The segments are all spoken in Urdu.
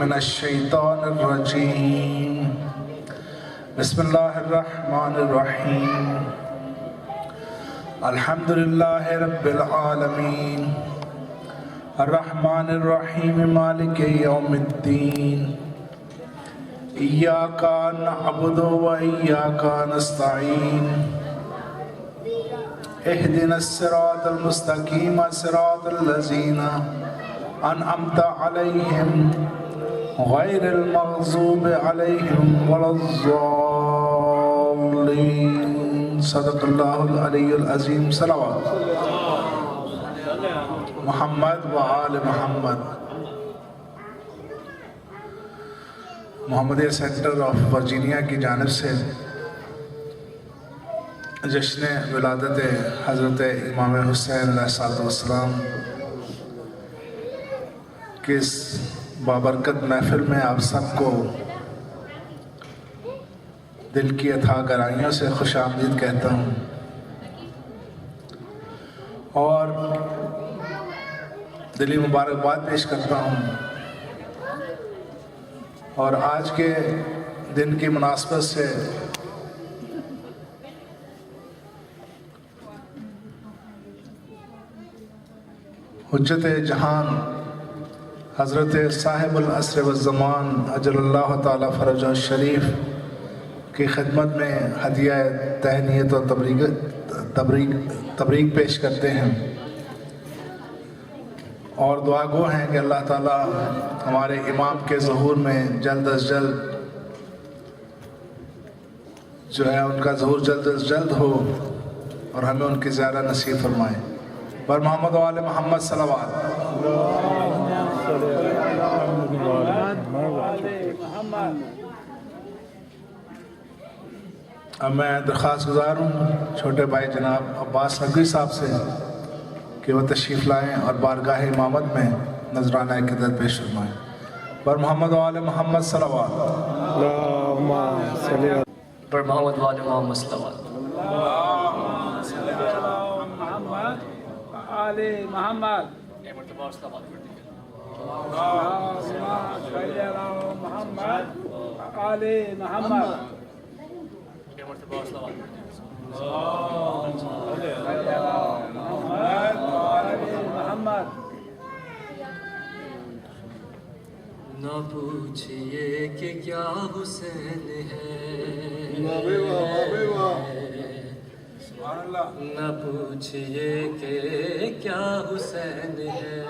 من الشیطان الرجیم بسم اللہ الرحمن الرحیم الحمد للہ رب العالمین الرحمن الرحیم مالک یوم الدین ایاک نعبد و ایاک نستعین اہدنا الصراط المستقیم صراط الذین انعمت علیہم غیر المغضوب علیہم ولا الضالین صدق اللہ العلی العظیم صلوات محمد و آل محمد محمدیہ سینٹر آف ورجینیا کی جانب سے جشن ولادت حضرت امام حسین علیہ السلام کہ اس بابرکت محفل میں آپ سب کو دل کی اتھاہ گہرائیوں سے خوش آمدید کہتا ہوں اور دلی مبارکباد پیش کرتا ہوں اور آج کے دن کی مناسبت سے حجت جہان حضرت صاحب العصر والزمان اجل اللہ تعالی فرجہ الشریف کی خدمت میں ہدیہ تہنیت و تبریک پیش کرتے ہیں اور دعا گو ہیں کہ اللہ تعالی ہمارے امام کے ظہور میں جلد از جلد جو ہے ان کا ظہور جلد از جلد ہو اور ہمیں ان کی زیارہ نصیب فرمائے پر محمد و آل محمد صلوات اب میں درخواست گزار ہوں چھوٹے بھائی جناب عباس نقوی صاحب سے کہ وہ تشریف لائیں اور بارگاہ امامت میں نذرانہ عقیدت پیش فرمائیں پر محمد و آل محمد صلوات پر محمد و آل محمد صلوات آل محمد محمد آل محمد نہ پوچھئے کہ کیا حسین ہے نہ پوچھئے کہ کیا حسین ہے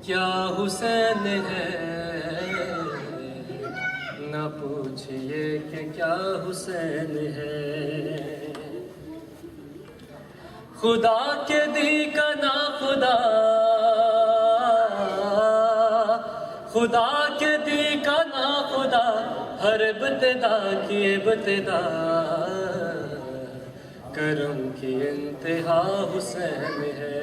کیا حسین ہے نہ پوچھئے کہ کیا حسین ہے خدا کے دی کا نا خدا خدا کے دی کا نا خدا ہر ابتدا کی ابتدا کرم کی انتہا حسین ہے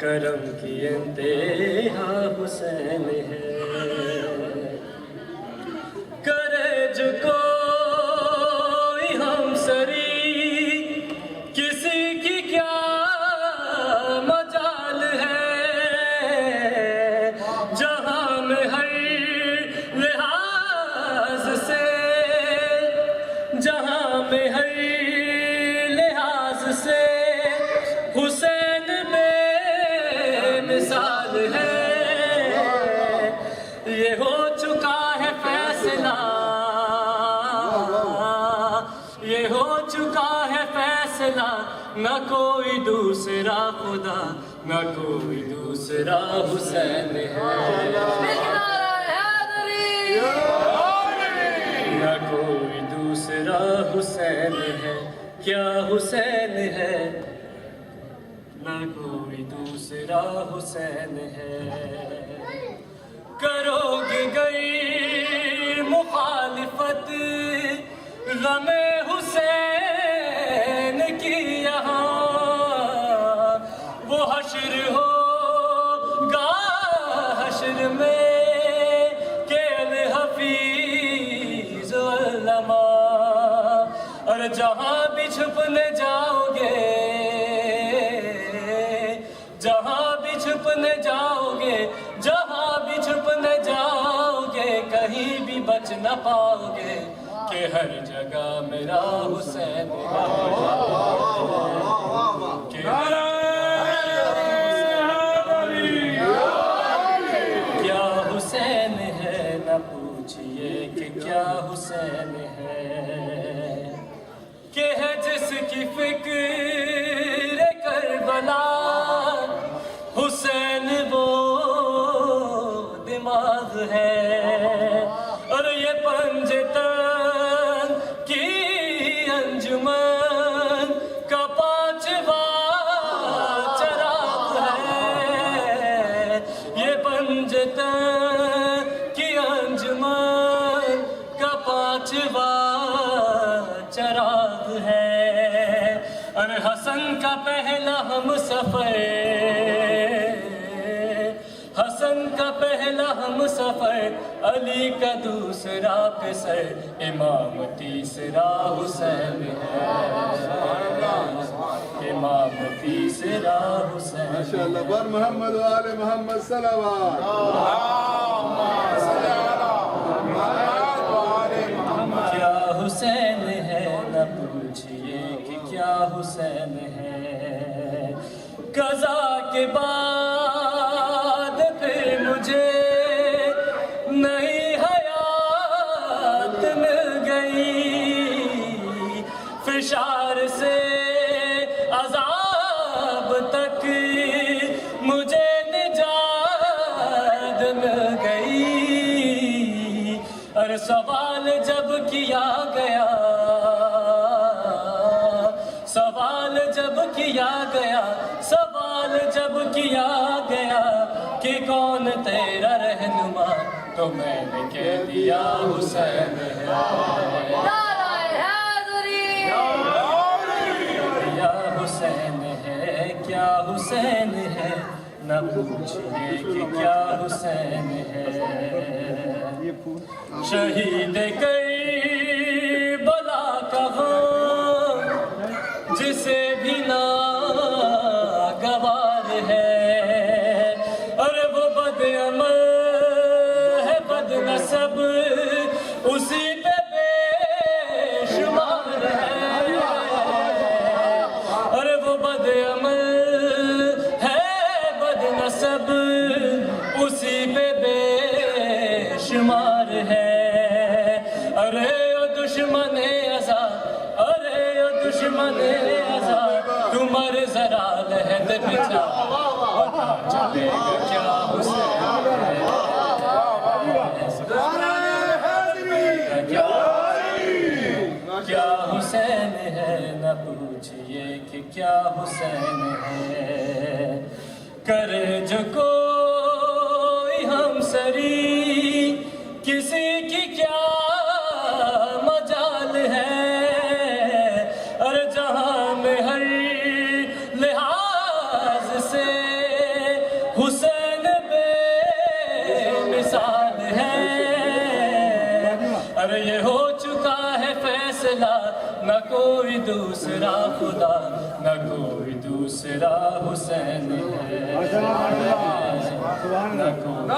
کرم کی انتہا حسین ہے کرے جو کوئی ہم سری کسی کی کیا مجال ہے جہاں میں ہر لحاظ سے جہاں میں ہر لحاظ سے حسین بے مثال ہے یہ ہو چکا ہے فیصلہ یہ ہو چکا ہے فیصلہ نہ کوئی دوسرا خدا نہ کوئی دوسرا حسین ہے نہ کوئی دوسرا حسین ہے کیا حسین ہے نہ کوئی دوسرا حسین ہے کرو گے گئی مخالفت غم حسین کی یہاں وہ حشر ہوگا حشر میں کہ الحفیظ علماء اور جہاں بھی چھپنے جاؤ گے جہاں بھی چھپنے جاؤ گے نہ پاؤ گے کہ ہر جگہ میرا حسین ہے کہ کیا حسین ہے نہ پوچھئے کہ کیا حسین ہے کہ ہے جس کی فکر کربلا حسین وہ دماغ ہے اور یہ پنجتن کی انجمن کا پانچواں چراغ ہے یہ پنجتن کی انجمن کا پانچواں چراغ ہے اور حسن کا پہلا ہم سفر حسن کا پہلا ہم سفر علی کا دوسرا پسر امام تیسرا حسین ہے امام تیسرا حسین ماشاءاللہ بر محمد و آل محمد صلوات کیا حسین ہے نہ پوچھئے کہ کیا حسین ہے قضا کے بعد پھر مجھے نئی حیات مل گئی فشار سے عذاب تک مجھے نجات مل گئی اور سوال جب کیا گیا سوال جب کیا گیا کہ کون تیرا رہنما تو میں نے کہہ دیا حسین ہے کیا حسین ہے کیا حسین ہے نہ پوچھئے کہ کیا حسین ہے شہید کربلا کا غم جسے بھی ناگوار ہے اور وہ بد عمل ہے بد نسب اسی پہ بے شمار ہے اور وہ بد عمل ہے بد نسب اسی پہ بے شمار ہے ارے او دشمن ازا ارے او دشمن ازا تمہار ذرا لہد بچا پتا چلے گا کیا حسین ہے کیا حسین ہے نہ پوچھئے کہ کیا حسین ہے کرے جو کوئی ہم سری کسی کی کیا مجال ہے اور جہاں میں ہر لحاظ سے حسین بے مثال ہے اور یہ ہو چکا ہے فیصلہ نہ کوئی دوسرا خدا نہ کوئی دوسرا حسین ہے نہ کوئی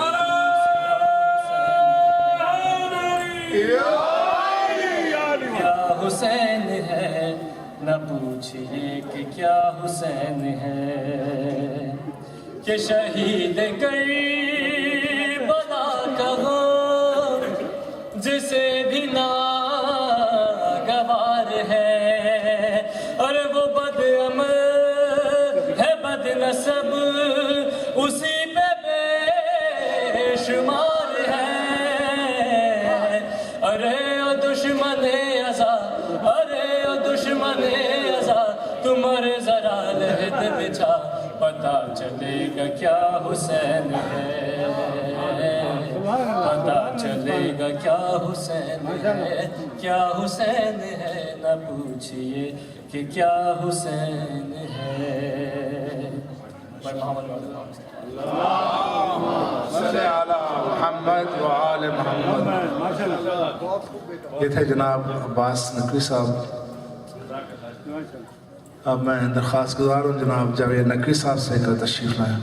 کیا حسین ہے نہ پوچھئے کہ کیا حسین ہے کہ شہید کربلا کا غم جسے بھی ناگوار ہے اور وہ بد عمل ہے بد نسب اسی پہ بے شمار ہے ارے او دشمن ازا ارے او دشمن ازا تمہارے ذرا لہد بچا پتا چلے گا کیا حسین ہے پتا چلے گا کیا حسین ہے نہ پوچھئے کہ کیا حسین ہے صلی علی محمد و آل محمد. یہ تھے جناب عباس نقوی صاحب. اب میں درخواست گزار ہوں جناب جاوید نقوی صاحب سے کر تشریف لائیں.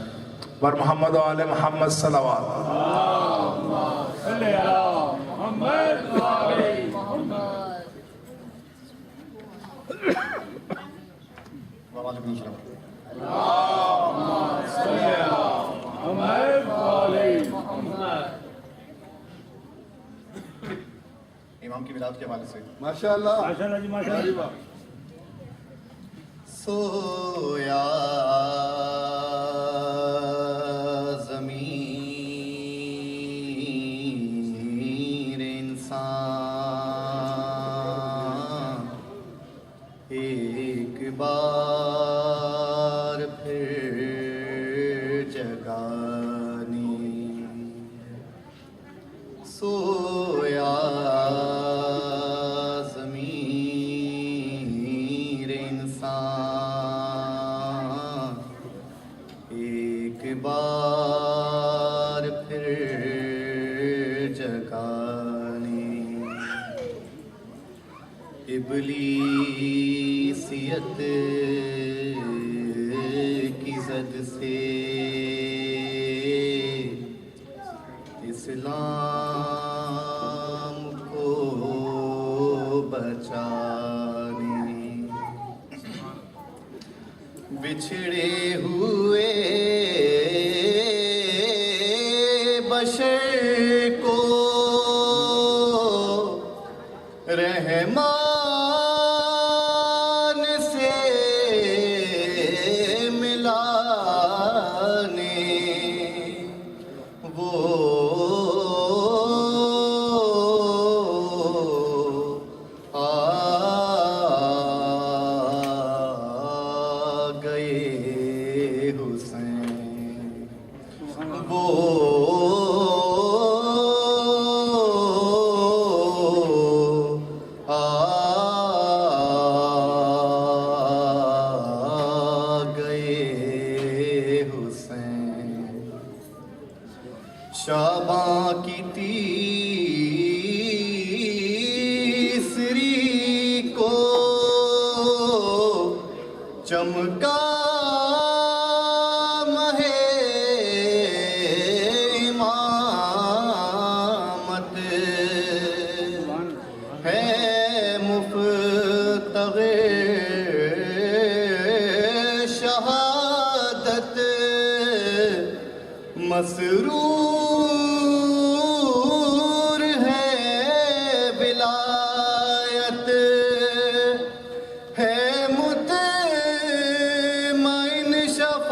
بر محمد و آل محمد صلوات. وعلیکم السلام. امام کی میلاد کے حوالے سے ماشاءاللہ. ماشاءاللہ جی ماشاءاللہ. سویا ضمیر انسان ایک بار پھر جگانی. سویا ضمیر انسان ایک بار پھر جگانی. ابلیسیت کی زد سے اسلام کو بچانی. بچھڑے ہوئے بشر کو رحمان سے ملانے وہ آ گئے حسین. وہ آ گئے حسین. شعباں کی تیسری کو چمکا امامت ہے مفتغر شہادت مسرور ہے ولایت ہے مطمئن شفاعت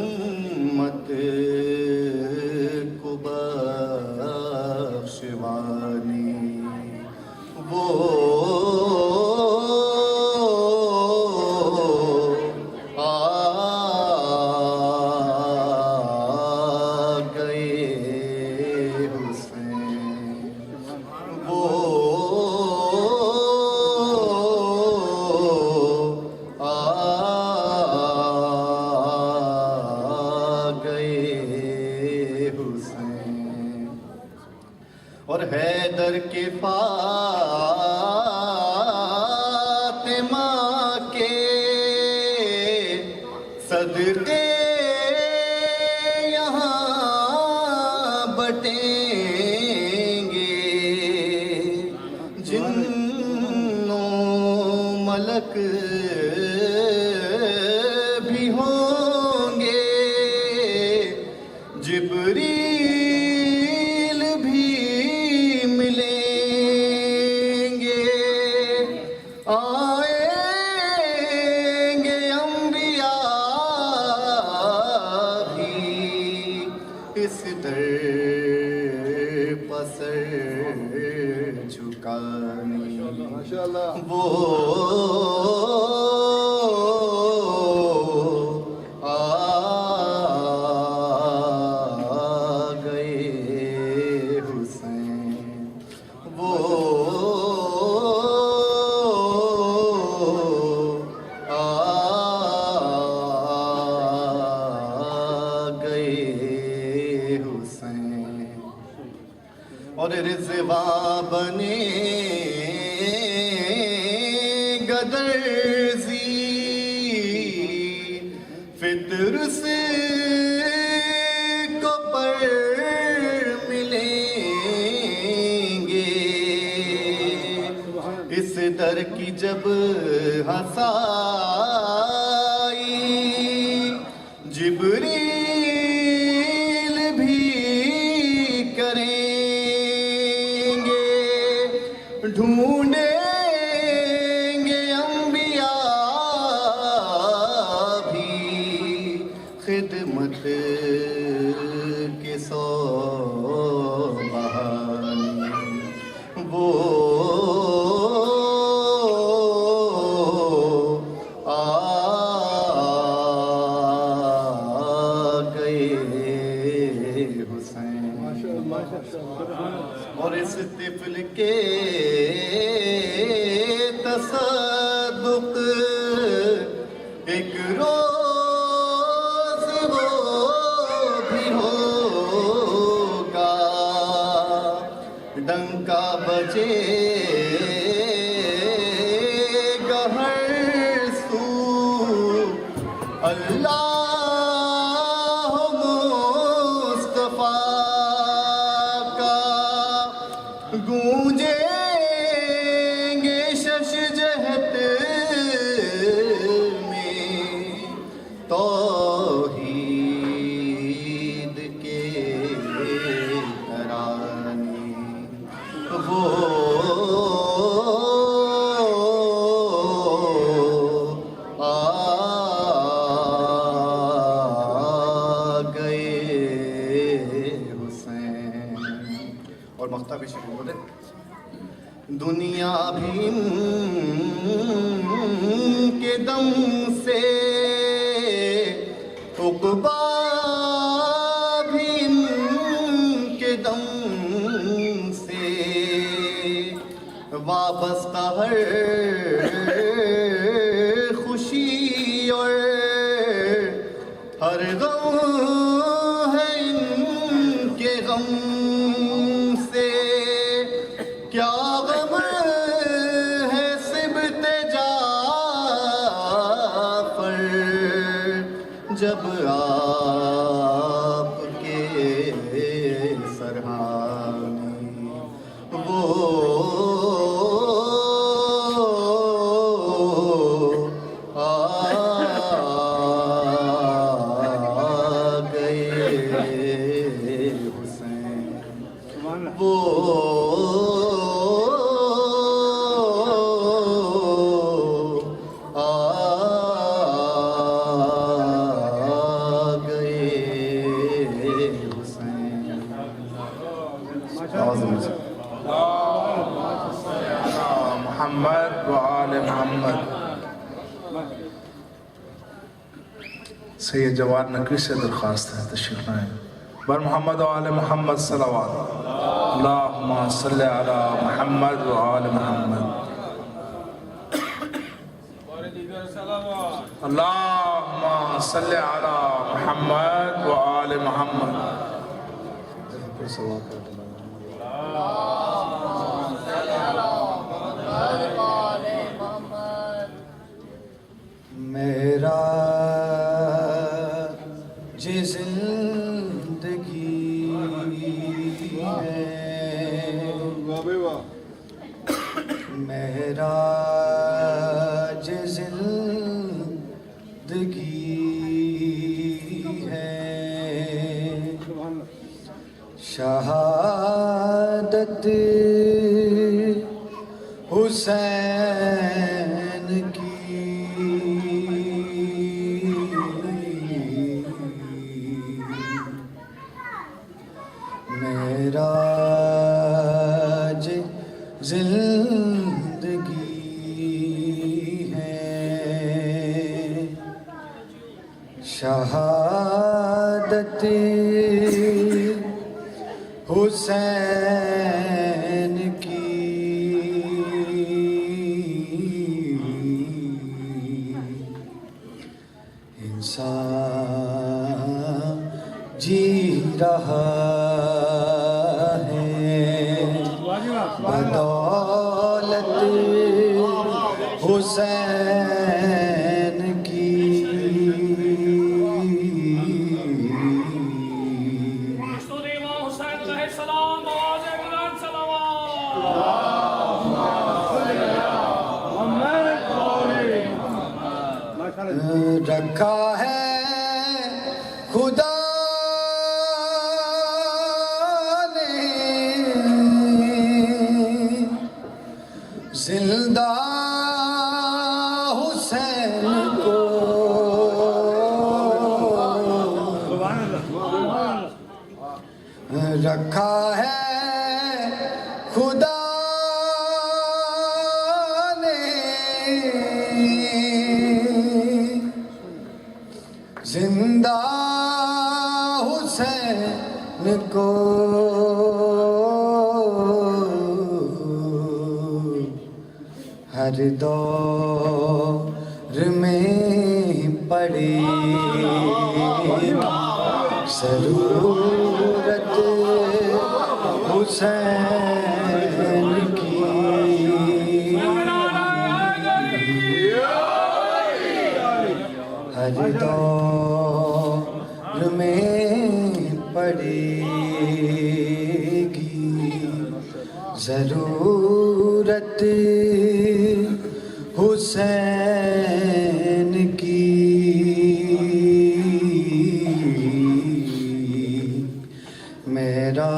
امت کو بخشوانی. وہ آ گئے حسین. وہ آ گئے حسین. اور حیدر کے فاطمہ کے صدقے یہاں بٹیں گے. جنوں ملک بھی ہوں گے. جبریل بھی ملیں گے. آئیں گے انبیاء بھی اس در پسر جھکانی. ماشاءاللہ. وہ آ گئے حسین. وہ آ گئے حسین. اور رضوان بنے گدرزی فطر سے کی جب ہنسائی جبریل بھی کریں گے ڈھونڈیں گے انبیاء بھی خدمت کے سو بہانے وہ آ گئے حسین اور اس طفل کے تصدق ایک روز وہ بھی ہوگا ڈنکا بجے گا ہر سو اللہ مصطفیٰ کا گونجیں گے شش جہت میں توحید کے ترانے وہ آ گئے حسین اور مقطع بھی شروع ہو دے دنیا بھی ان کے دم سے عقبا بھی ان کے دم سے وابستہ ہر خوشی اور ہر غم ہے ان کے غم سے کیا غم ہے سبت جعفر جب آپ کے سرہانے وہ آ گئے حسین وہ آ گئے حسین محمد و آل محمد. سید جواد نقوی سے درخواست ہے تشریف لائیں. بر محمد و آل محمد صلوات. اللہم صلی علی محمد و آل محمد. اللہم صلی علی محمد و آل محمد. میرا جی زندگی ہے میرا جی زندگی ہے شہادت حسین کی میرا زندگی ہے شہادت حسین کی انسان جی رہا بدولت حسین کی حسین علیہ السلام آواز بلند صلوات رکھا ہے خدا نے زندہ حسین کو، رکھا ہے خدا نے زندہ حسین کو، ہر دور میں پڑی ضرورت حسین کی، ہر دور میں پڑے گی ضرورت حسین کی، میرا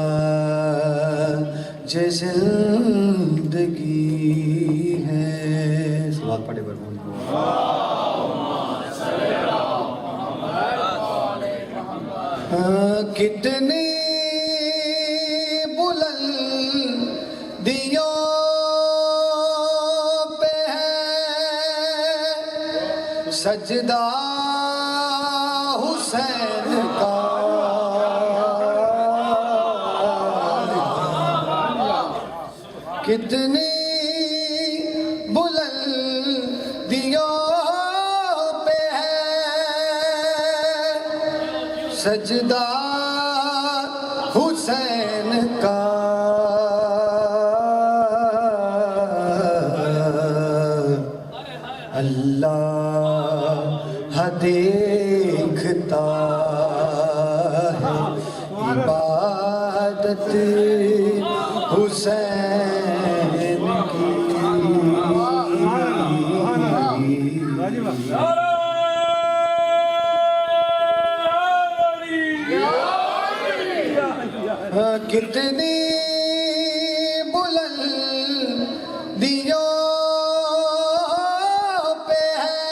جو زندگی ہے، سلوات پڑھے برمان کتنی بلندیوں پہ ہے سجدہ حسین کا، کتنی بلندیوں پہ ہے سجدہ حسین کا، اللہ دیکھتا ہے عبادت حسین کی، کتنی بلندیوں پہ ہے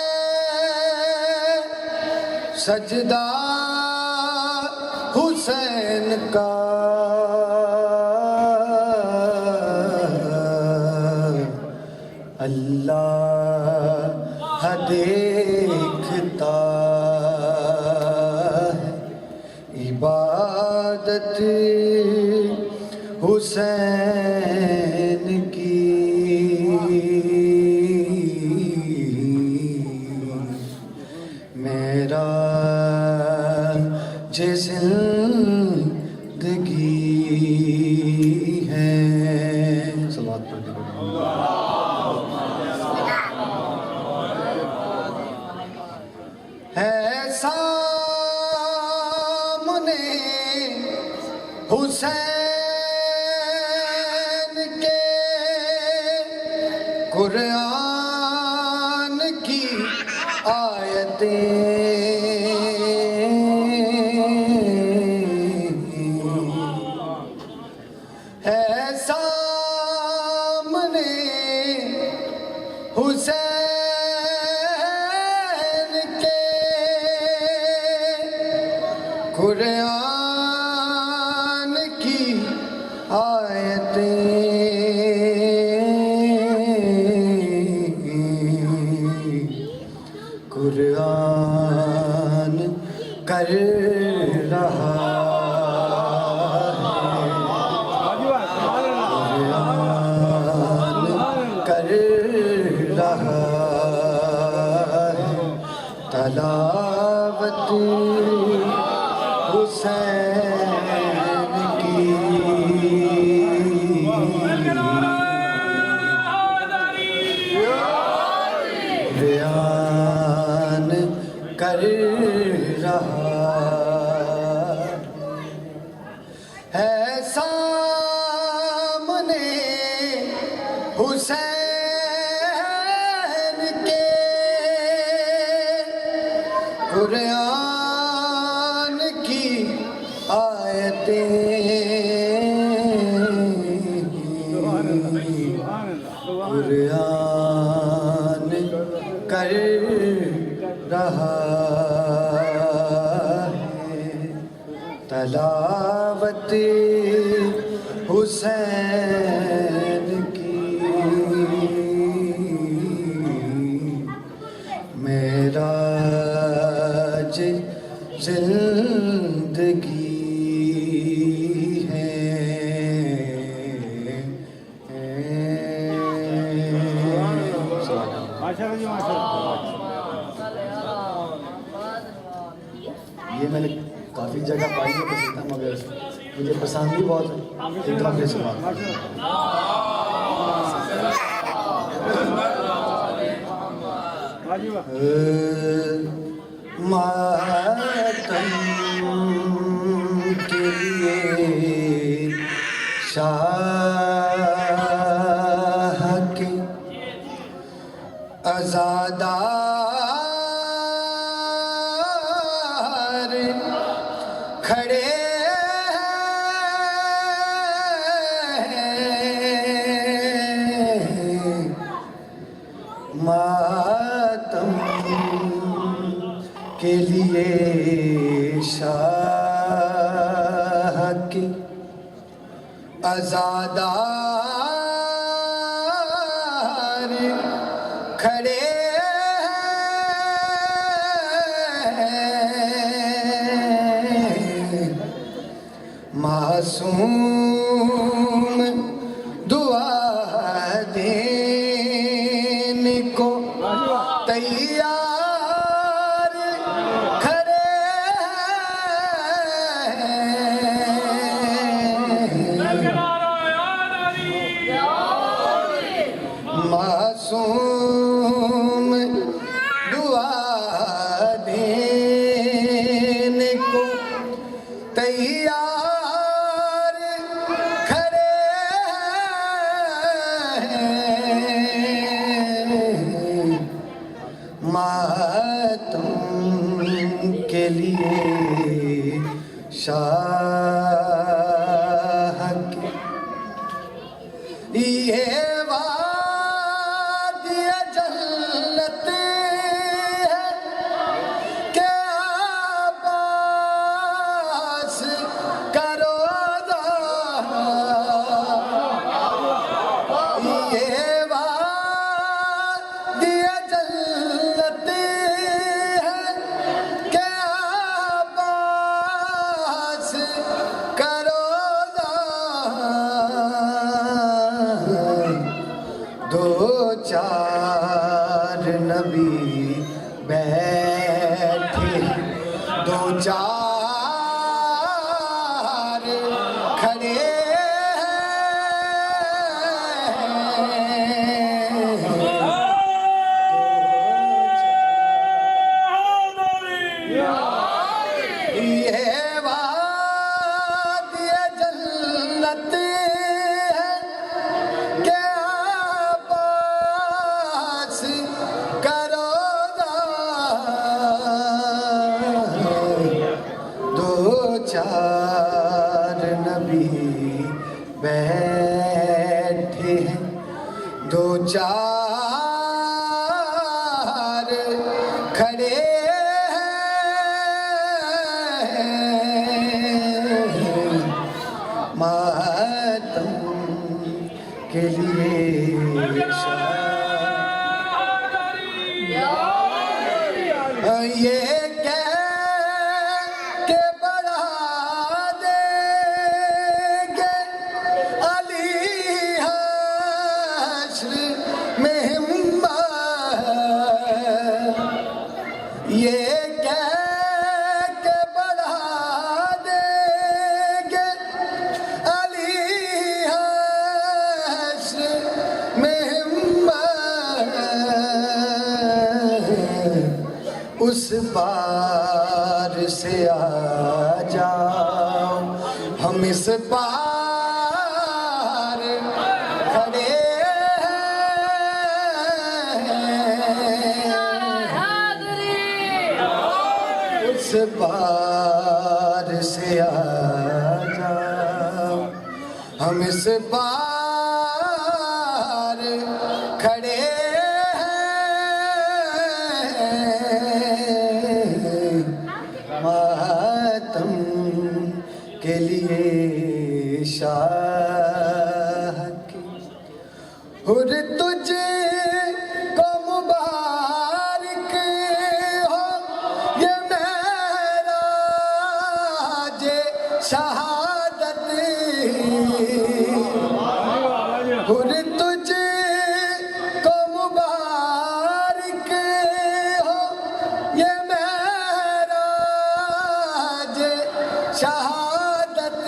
سجدہ حسین کا، اللہ دیکھتا ہے عبادت حسین کی، میرا جو زندگی ہے، صلوات پڑھ دیں ہے سامنے حسین کے قرآن کی آیتیں، ہے سامنے حسین کے قرآن کی آیتیں، قرآن کر رہا کر رہا ہے تلاوت حسین کی، بیان کر رہا ہے سامنے حسین کے قرآن کی آیتیں قرآن کر رہا ہے تلاوت حسین کی معراج زندگی ہے ماشاءاللہ جی ماشاءاللہ. یہ میں نے کافی جگہ پائی ہے قصیدہ مگر مجھے پسند بھی بہت ہے ایک کافی سے بات ماتم کے لیے شاہ کے عزادار کھڑے ہیں ماتم کے لیے شاہ کے عزادار کھڑے ہیں معصوم دعا دینے کو تیار کھڑے ہیں معصوم دعا دینے کو تیار کھڑے ہیں ماتم کے لیے شاہ کے یہ وادی جنت ہے کہ عباس کا روضہ یہ وادی جنت ہے کہ عباس کا روضہ دو چار نبی بیٹھے دو چار کھڑے ہیں یہ وادی جنت ہے کہ عباس کا روضہ دو چار نبی بیٹھے ہیں دو چار کھڑے ہیں ماتم کے لیے یہ کہہ کے بڑھا دیں گے علی حشر میں ہمت یہ کہہ کے بڑھا دیں گے علی حشر میں ہمت اس پار سے آ جاؤ ہم اس پار کھڑے ہیں اس بار سے آ جاؤ، ہم اس بار کھڑے ہیں ماتم کے لیے شاہ کی، حر تجھے کو مبارک ہو یہ معراج شہادت، حر تجھے کو مبارک ہو یہ معراج شہادت،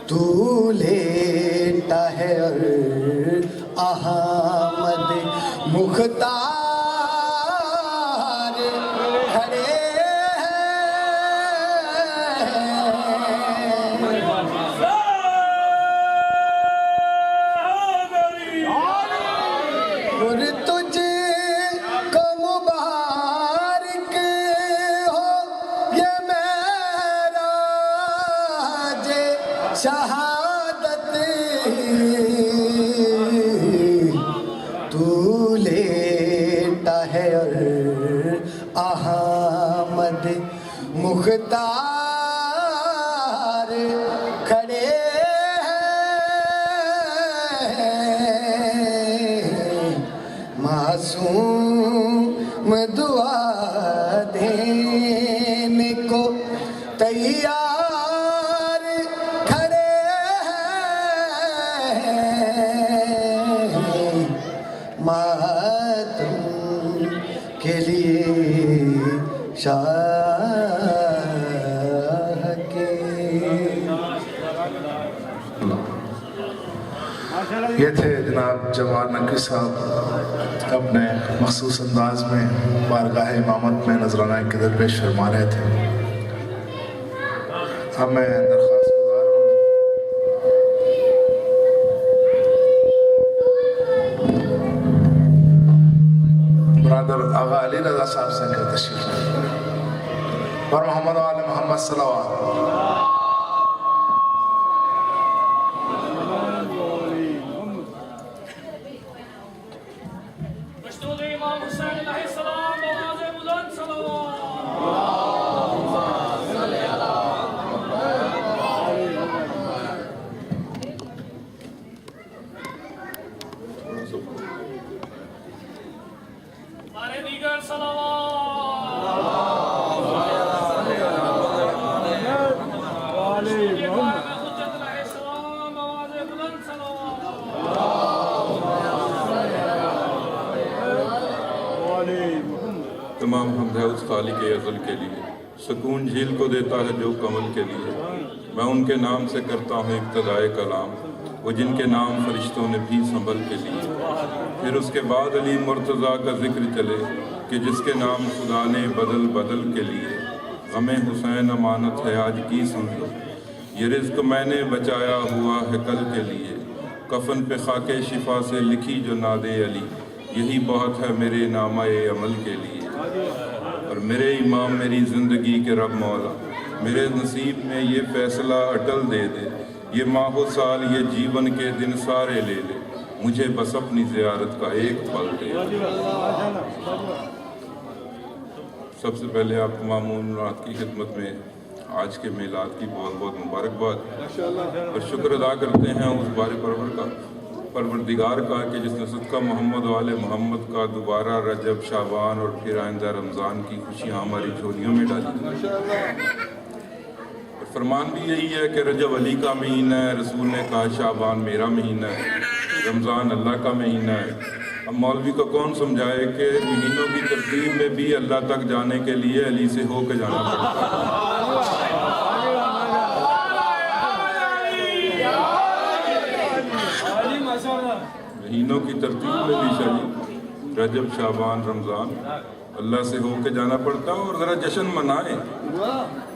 تو لیٹا ہے اور احمد مختار کھڑے اور تجھے کو مبارک ہو یہ معراج شہادت، تو لیٹا ہے اور احمد مختار کھڑے ہیں، معصوم دعا دینے کو تیار کھڑے ہیں، ماتم کے لیے شاہ کے۔ یہ تھے جناب جمال نقوی صاحب اپنے مخصوص انداز میں بارگاہ امامت میں نذرانہ قدر پیش فرما رہے تھے۔ اب میں درخواست گزار ہوں برادر آغا علی رضا صاحب سے کہ تشریف لائیں اور محمد و آل محمد صلوات۔ مشتوق امام حسین علیہ السلام آواز بلند صلوات۔ بارے دیگر تمام حمد ہے اس خالق ازل کے لیے، سکون جھیل کو دیتا ہے جو کمل کے لیے۔ میں ان کے نام سے کرتا ہوں ابتدائے کلام، وہ جن کے نام فرشتوں نے بھی سنبھل کے لیے۔ پھر اس کے بعد علی مرتضیٰ کا ذکر چلے کہ جس کے نام خدا نے بدل بدل کے لیے۔ غم حسین امانت ہے آج کی سمجھو، یہ رزق میں نے بچایا ہوا ہے کل کے لیے۔ کفن پہ خاک شفا سے لکھی جو ناد علی، یہی بہت ہے میرے نامہ عمل کے لیے۔ اور میرے امام میری زندگی کے رب مولا، میرے نصیب میں یہ فیصلہ اٹل دے دے، یہ ماہ و سال یہ جیون کے دن سارے لے لے، مجھے بس اپنی زیارت کا ایک پل دے۔ سب سے پہلے آپ تمام مومنات کی خدمت میں آج کے میلاد کی بہت بہت مبارکباد اور شکر ادا کرتے ہیں اس بار پروردگار کا کہ جس نے صدقہ محمد و آل محمد کا دوبارہ رجب، شعبان اور پھر آئندہ رمضان کی خوشیاں ہماری جھولیوں میں ڈالی۔ اور فرمان بھی یہی ہے کہ رجب علی کا مہینہ ہے، رسول نے کہا شعبان میرا مہینہ ہے، رمضان اللہ کا مہینہ ہے۔ اب مولوی کو کون سمجھائے کہ مہینوں کی ترتیب میں بھی اللہ تک جانے کے لیے علی سے ہو کے جانا پڑتا ہے۔ مہینوں کی ترتیب میں بھی شاہی رجب، شعبان، رمضان اللہ سے ہو کے جانا پڑتا ہے۔ اور ذرا جشن منائیں،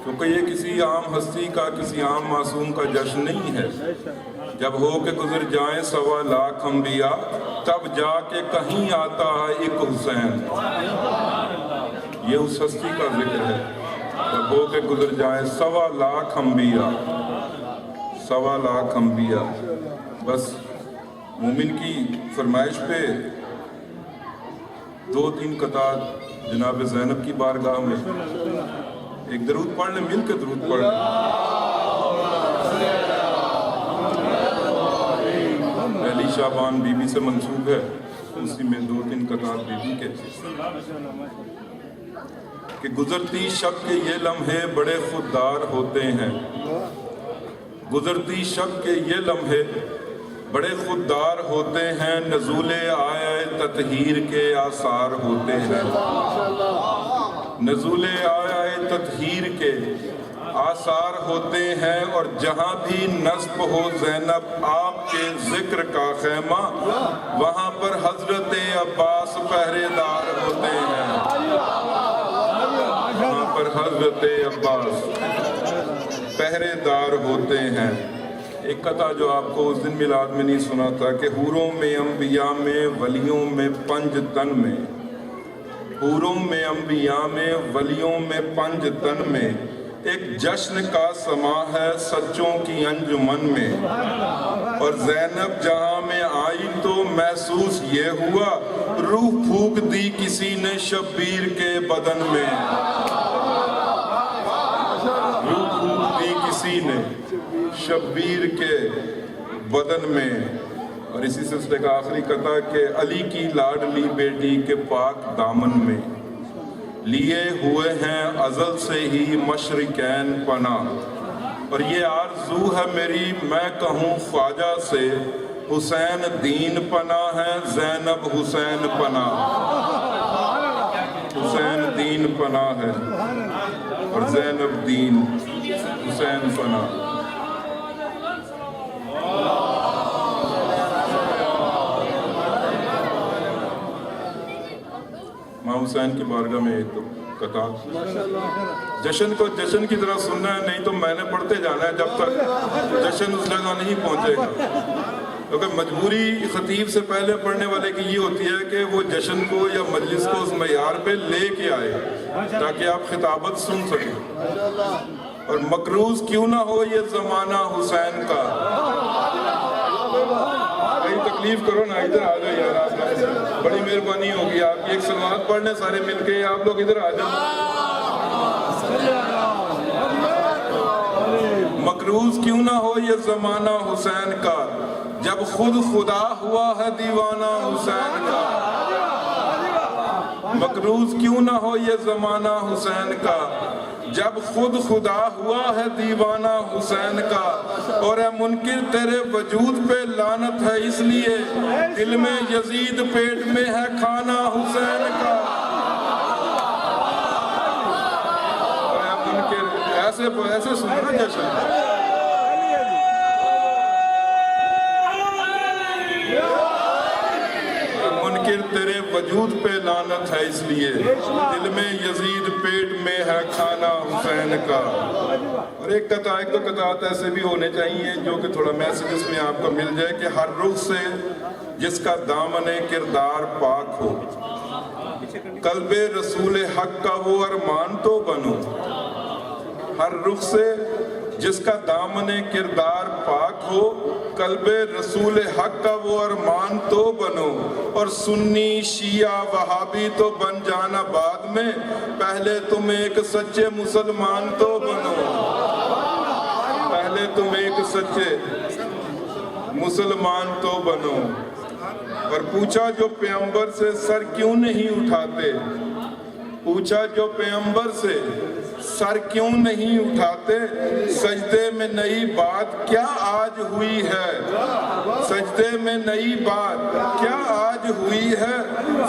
کیونکہ یہ کسی عام ہستی کا، کسی عام معصوم کا جشن نہیں ہے۔ جب ہو کے گزر جائیں 1.25 لاکھ انبیاء، تب جا کے کہیں آتا ہے ایک حسین۔ یہ اس ہستی کا ذکر ہے جب ہو کے گزر جائیں 1.25 لاکھ انبیاء، 1.25 لاکھ انبیاء. بس مومن کی فرمائش پہ 2-3 قطعات جناب زینب کی بارگاہ میں ایک درود پڑھ لیں، مل کے درود پڑھ لیں. پہلی شعبان بی بی سے منسوب ہے، اسی میں 2-3 قطعات بی بی کے کہ گزرتی شب کے یہ لمحے بڑے خوددار ہوتے ہیں، گزرتی شب کے یہ لمحے بڑے خوددار ہوتے ہیں، نزول آیہ تطہیر کے آثار ہوتے ہیں، نزول آیہ تطہیر کے آثار ہوتے ہیں. اور جہاں بھی نصب ہو زینب آپ کے ذکر کا خیمہ، وہاں پر حضرت عباس پہرے دار ہوتے ہیں، وہاں پر حضرت عباس پہرے دار ہوتے ہیں. ایک قطعہ جو آپ کو اس دن میلاد میں نہیں سنا تھا کہ حوروں میں انبیاء میں ولیوں میں پنج تن میں، حوروں میں انبیاء میں ولیوں میں پنج تن میں ایک جشن کا سما ہے سچوں کی انجمن میں. اور زینب جہاں میں آئی تو محسوس یہ ہوا روح پھونک دی کسی نے شبیر کے بدن میں، روح پھونک دی کسی نے شبیر کے بدن میں. اور اسی سلسلے کا آخری قطعہ کہ علی کی لاڈلی بیٹی کے پاک دامن میں لیے ہوئے ہیں ازل سے ہی مشرقین پناہ. اور یہ آرزو ہے میری میں کہوں خواجہ سے حسین دین پناہ ہے، زینب حسین پناہ، حسین دین پناہ ہے اور زینب دین حسین پناہ. ماں حسین کی بارگاہ میں ایک قطعہ جشن کو جشن کی طرح سننا ہے، نہیں تو میں نے پڑھتے جانا ہے جب تک جشن اس جگہ نہیں پہنچے گا. کیونکہ مجبوری خطیب سے پہلے پڑھنے والے کی یہ ہوتی ہے کہ وہ جشن کو یا مجلس کو اس معیار پہ لے کے آئے تاکہ آپ خطابت سن سکیں. اور مقروض کیوں نہ ہو یہ زمانہ حسین کا. کہیں تکلیف کرو نا، ادھر آ جائے یار، آپ بڑی مہربانی ہوگی آپ کی. ایک سلوات پڑھ لیں سارے مل کے، آپ لوگ ادھر آ جائیں. مقروض کیوں نہ ہو یہ زمانہ حسین کا، جب خود خدا ہوا ہے دیوانہ حسین کا. مقروض کیوں نہ ہو یہ زمانہ حسین کا، جب خود خدا ہوا ہے دیوانہ حسین کا. اور اے منکر تیرے وجود پہ لعنت ہے اس لیے دل میں یزید پیٹ میں ہے کھانا حسین کا. اور اے منکر ایسے سنو نا جشن. منکر تیرے وجود پہ لعنت ہے اس لیے دل میں یزید پیٹ میں ہے کھانا حسین کا. اور ایک دو قطعات ایسے بھی ہونے چاہیے جو کہ تھوڑا میسج اس میں آپ کو مل جائے کہ ہر رخ سے جس کا دامن کردار پاک ہو، قلب رسول حق کا وہ ارمان تو بنو. ہر رخ سے جس کا دامن کردار پاک ہو، قلب رسول حق کا وہ ارمان تو بنو. اور سنی شیعہ وہابی تو بن جانا بعد میں، پہلے تم ایک سچے مسلمان تو بنو. پہلے تم ایک سچے مسلمان تو بنو. اور پوچھا جو پیغمبر سے سر کیوں نہیں اٹھاتے، پوچھا جو پیغمبر سے سر کیوں نہیں اٹھاتے، سجدے میں نئی بات کیا آج ہوئی ہے، سجدے میں نئی بات کیا آج ہوئی ہے.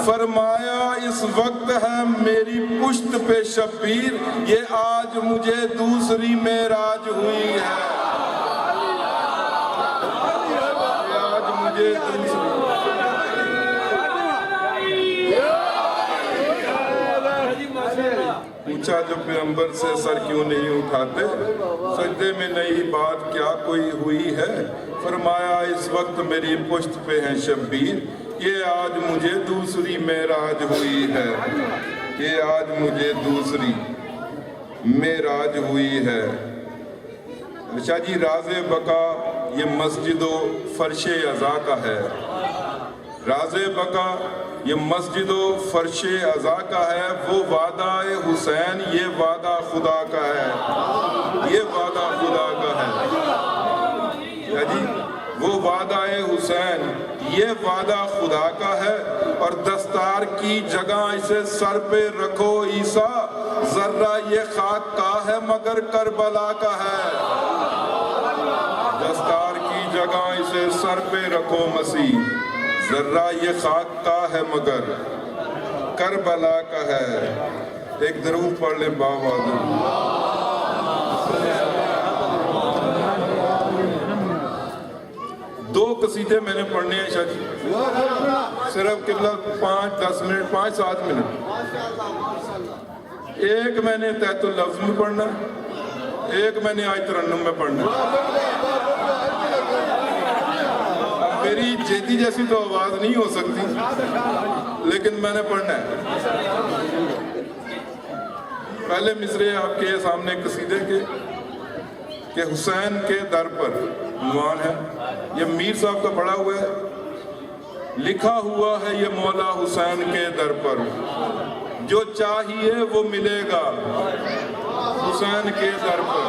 فرمایا اس وقت ہے میری پشت پہ شبیر، یہ آج مجھے دوسری معراج ہوئی ہے. یہ آج مجھے پوچھا جو پیغمبر سے سر کیوں نہیں اٹھاتے، سجدے میں نئی بات کیا کوئی ہوئی ہے. فرمایا اس وقت میری پشت پہ ہے شبیر، یہ آج مجھے دوسری معراج ہوئی ہے. کہ آج مجھے دوسری معراج ہوئی ہے۔ اچھا جی، راز بقا یہ مسجد و فرش عزا کا ہے۔ راز بقا یہ مسجد و فرش عزا کا ہے، وہ وعدہ حسین یہ وعدہ خدا کا ہے، یہ وعدہ خدا کا ہے جی، وہ وعدہ حسین یہ وعدہ خدا کا ہے، اور دستار کی جگہ اسے سر پہ رکھو عیسیٰ، ذرہ یہ خاک کا ہے مگر کربلا کا ہے۔ دستار کی جگہ اسے سر پہ رکھو مسیح، ذرہ یہ خاک کا ہے مگر کربلا کا ہے۔ ایک درود پڑھ لیں باوادر۔ دو قصیدے میں نے پڑھنے ہیں شاہ جی، صرف قبلہ 5-10 منٹ 5-7 منٹ۔ ایک میں نے تحت اللفظ میں پڑھنا، ایک میں نے آیت ترنم میں پڑھنا۔ اب میری جیتی جیسی تو آواز نہیں ہو سکتی، لیکن میں نے پڑھنا ہے۔ پہلے مصرے آپ کے سامنے قصیدے کے کہ حسین کے در پر عنوان ہے، یہ میر صاحب کا پڑھا ہوا ہے، لکھا ہوا ہے یہ مولا حسین کے در پر، جو چاہیے وہ ملے گا حسین کے در پر۔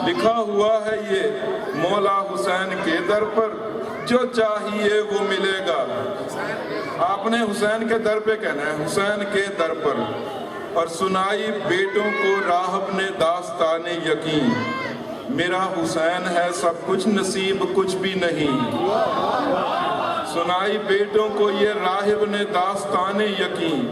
لکھا ہوا ہے یہ مولا حسین کے در پر، جو چاہیے وہ ملے گا۔ آپ نے حسین کے در پہ کہنا ہے، حسین کے در پر۔ اور سنائی بیٹوں کو راہب نے داستان یقین، میرا حسین ہے سب کچھ نصیب کچھ بھی نہیں۔ سنائی بیٹوں کو یہ راہب نے داستان یقین،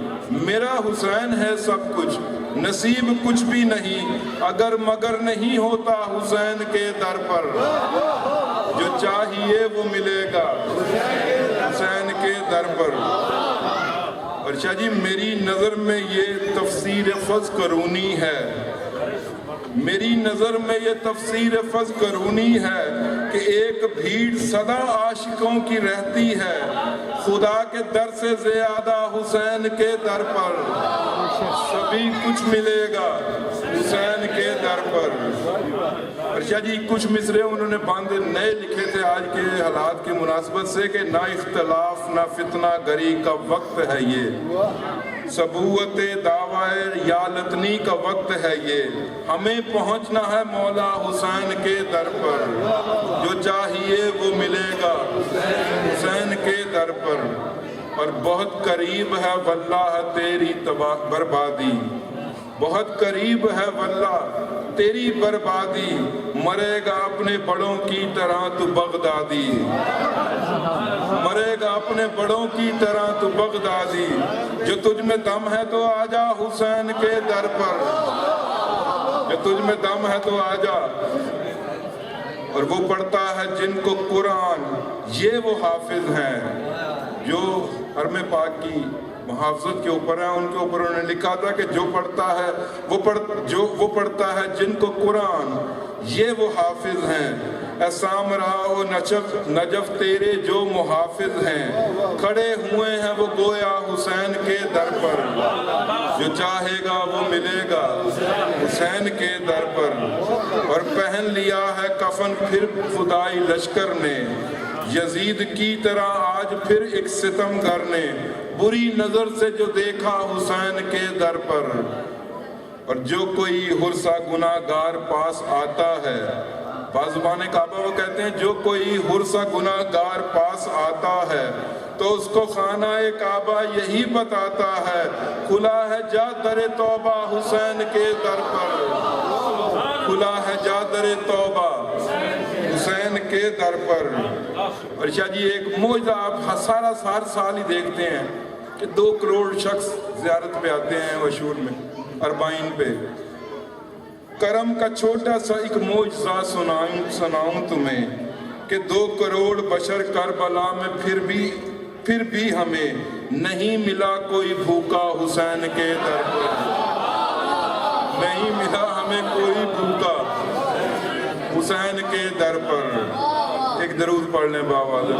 میرا حسین ہے سب کچھ نصیب کچھ بھی نہیں، اگر مگر نہیں ہوتا حسین کے در پر، جو چاہیے وہ ملے گا حسین کے در پر۔ اور شاہ جی، میری نظر میں یہ تفسیر فض کرونی ہے، میری نظر میں یہ تفسیر فض کرونی ہے کہ ایک بھیڑ سدا عاشقوں کی رہتی ہے، خدا کے در سے زیادہ حسین کے در پر، سبھی کچھ ملے گا حسین کے در پر۔ اور شاہ جی، کچھ مصرے انہوں نے باندھے نئے لکھے تھے آج کے حالات کی مناسبت سے کہ نہ اختلاف نہ فتنہ گری کا وقت ہے یہ، ثبوت دعوی یالتنی کا وقت ہے یہ، ہمیں پہنچنا ہے مولا حسین کے در پر، جو چاہیے وہ ملے گا حسین کے در پر۔ اور بہت قریب ہے واللہ تیری بربادی، بہت قریب ہے واللہ تیری بربادی، مرے گا اپنے بڑوں کی طرح تو بغدادی، مرے گا اپنے بڑوں کی طرح تو بغدادی، جو تجھ میں دم ہے تو آجا حسین کے در پر، جو تجھ میں دم ہے تو آجا۔ اور وہ پڑھتا ہے جن کو قرآن، یہ وہ حافظ ہیں جو حرم پاک کی محافظت کے اوپر ہیں، ان کے اوپر انہوں نے لکھا تھا کہ جو پڑھتا ہے وہ پڑھتا ہے جن کو قرآن، یہ وہ حافظ ہیں، اے سامرا و نجف تیرے جو محافظ ہیں، کھڑے ہوئے ہیں وہ گویا حسین کے در پر، جو چاہے گا وہ ملے گا حسین کے در پر۔ اور پہن لیا ہے کفن پھر خدائی لشکر نے، یزید کی طرح آج پھر ایک ستمگر نے، بری نظر سے جو دیکھا حسین کے در پر۔ اور جو کوئی حرصہ گناہ گار پاس آتا ہے، بازبان کعبہ وہ کہتے ہیں جو کوئی حرصہ گناہ گار پاس آتا ہے تو اس کو خانہ کعبہ یہی بتاتا ہے، کھلا ہے جا در توبہ حسین کے در پر، کھلا ہے جا در توبہ حسین کے در پر۔ اور شاہ جی، ایک معجزہ آپ سارا سال ہی دیکھتے ہیں کہ 2 کروڑ شخص زیارت پہ آتے ہیں وشور میں، اربعین پہ۔ کرم کا چھوٹا سا ایک معجزہ سناؤں تمہیں کہ 2 کروڑ بشر کربلا میں پھر بھی ہمیں نہیں ملا کوئی بھوکا حسین کے در پر، نہیں ملا ہمیں کوئی بھوکا حسین کے در پر۔ ایک درود پڑھ لیں باوالد۔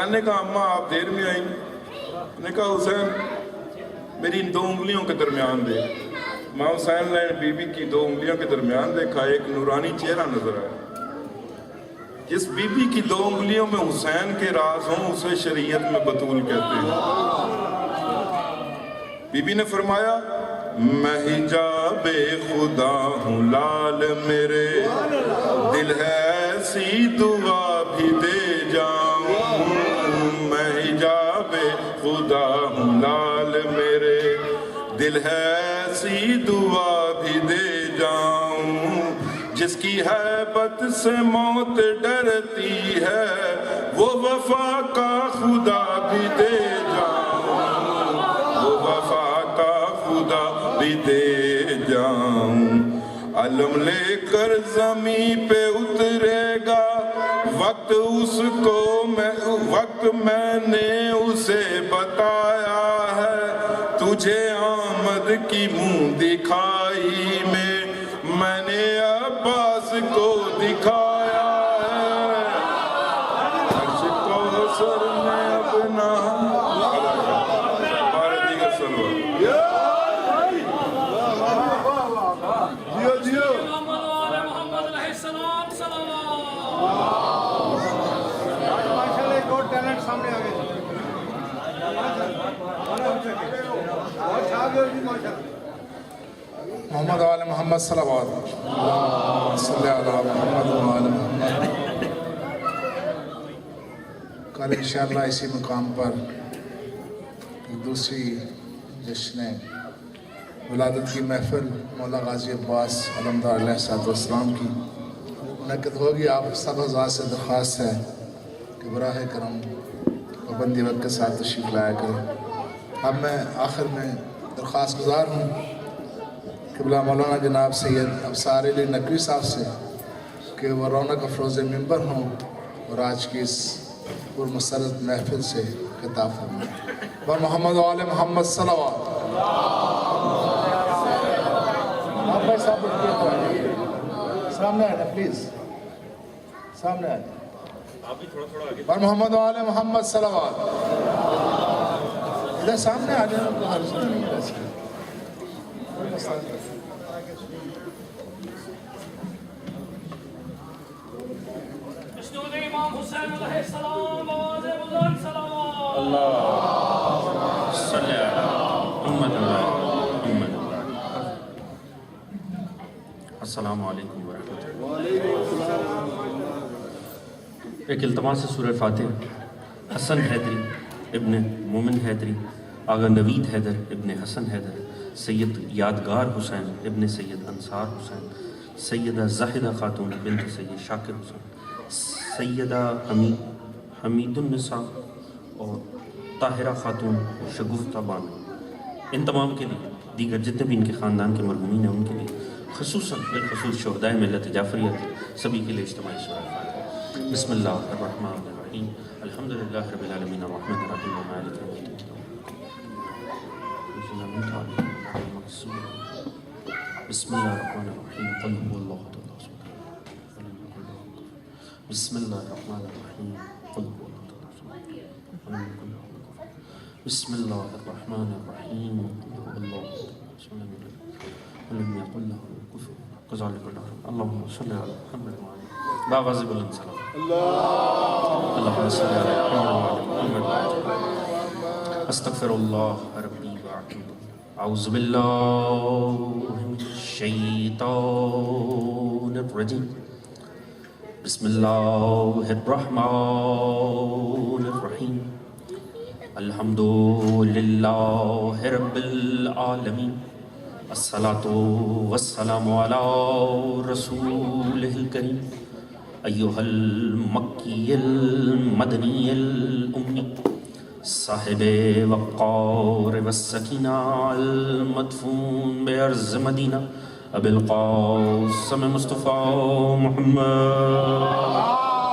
حسین نے کہا اماں آپ دیر میں آئیں؟ نے کہا حسین میری ان 2 انگلیوں کے درمیان دے. امام حسین نے بی بی کی 2 انگلیوں کے درمیان دیکھا, ایک نورانی چہرہ نظر آیا. جس بی بی کی 2 انگلیوں میں حسین کے راز ہوں اسے شریعت میں بطول کہتے ہیں. بی بی نے فرمایا میں حجاب خدا ہوں لال میرے, دل ہے ایسی دعا بھی دے جاؤں. میں حجاب خدا ہوں لال میرے, دل ہے ایسی دعا بھی دے جاؤں. جس کی ہیبت سے موت ڈرتی ہے وہ وفا کا خدا بھی دے جاؤں. وہ وفا کا خدا بھی دے جاؤں. علم لے کر زمین پہ اترے گا وقت میں نے اسے بتایا ہے. تجھے آمد کی منہ دکھائی میں نے عباس کو دکھایا ہے. عرش کوثر میں اپنا محمد وآل محمد صلوات. صلی علی محمد وآل محمد. کل انشاءاللہ اسی مقام پر ایک دوسری جشن ولادت کی محفل مولا غازی عباس علمدار علیہ السلام کی منعقد ہوگی. آپ سب حضرات سے درخواست ہے کہ براہ کرم پابندی وقت کے ساتھ تشریف لایا کریں. اب میں آخر میں درخواست گزار ہوں قبلہ مولانا جناب سید ابصار علی نقوی صاحب سے کہ وہ رونق افروز ممبر ہوں اور آج کی اس پرمسرت محفل سے خطاب فرمائیں. اور محمد و آل محمد صلوات. آپ بھائی صاحب سامنے آئے پلیز, سامنے آئے. اور محمد و آل محمد صلوات. ادھر سامنے آ جائیں. امام حسین علیہ السلام آواز بلند صلوات. اللہ صلی علی محمد. السلام علیکم ورحمۃ اللہ. ایک التماس سے سورہ فاتحہ. حسن حیدری ابن مومن حیدری, آغا نوید حیدر ابن حسن حیدر, سید یادگار حسین ابن سید انصار حسین, سیدہ زاہدہ خاتون بنت سید شاکر حسین, سیدہ حمید النساء اور طاہرہ خاتون شگفتہ بانو. ان تمام کے لیے, دیگر جتنے بھی ان کے خاندان کے مرحومین ہیں ان کے لیے, خصوصاً بالخصوص شہدائے ملت جعفریہ کے سبھی کے لیے اجتماعی سورہ فاتحہ. بسم اللہ الرحمن الرحیم. الحمدللہ رب العالمین الرحمن الرحیم مالک یوم الدین. بسم اللہ الرحمن الرحیم. قل هو اللہ احد اللہ الصمد ولم یکن له کفوا. بسم اللہ الرحمن الرحیم. قل هو اللہ احد اللہ الصمد ولم یکن له کفوا. بسم اللہ الرحمن الرحیم. قل هو اللہ احد ولم یکن له کفوا. كذلك اللهم صل على محمد وعلى باغز بلند سلام. اللهم صل على محمد وعلى استغفر الله ربي واتوب. اعوذ بالله من الشيطان الرجيم. بسم الله الرحمن الرحيم. الحمد لله رب العالمين. الصلاة والسلام على رسوله الكريم أيها المكي المدني الأمي صاحب وقار والسكينة المدفون بأرض مدينة أبي القاسم مصطفى محمد.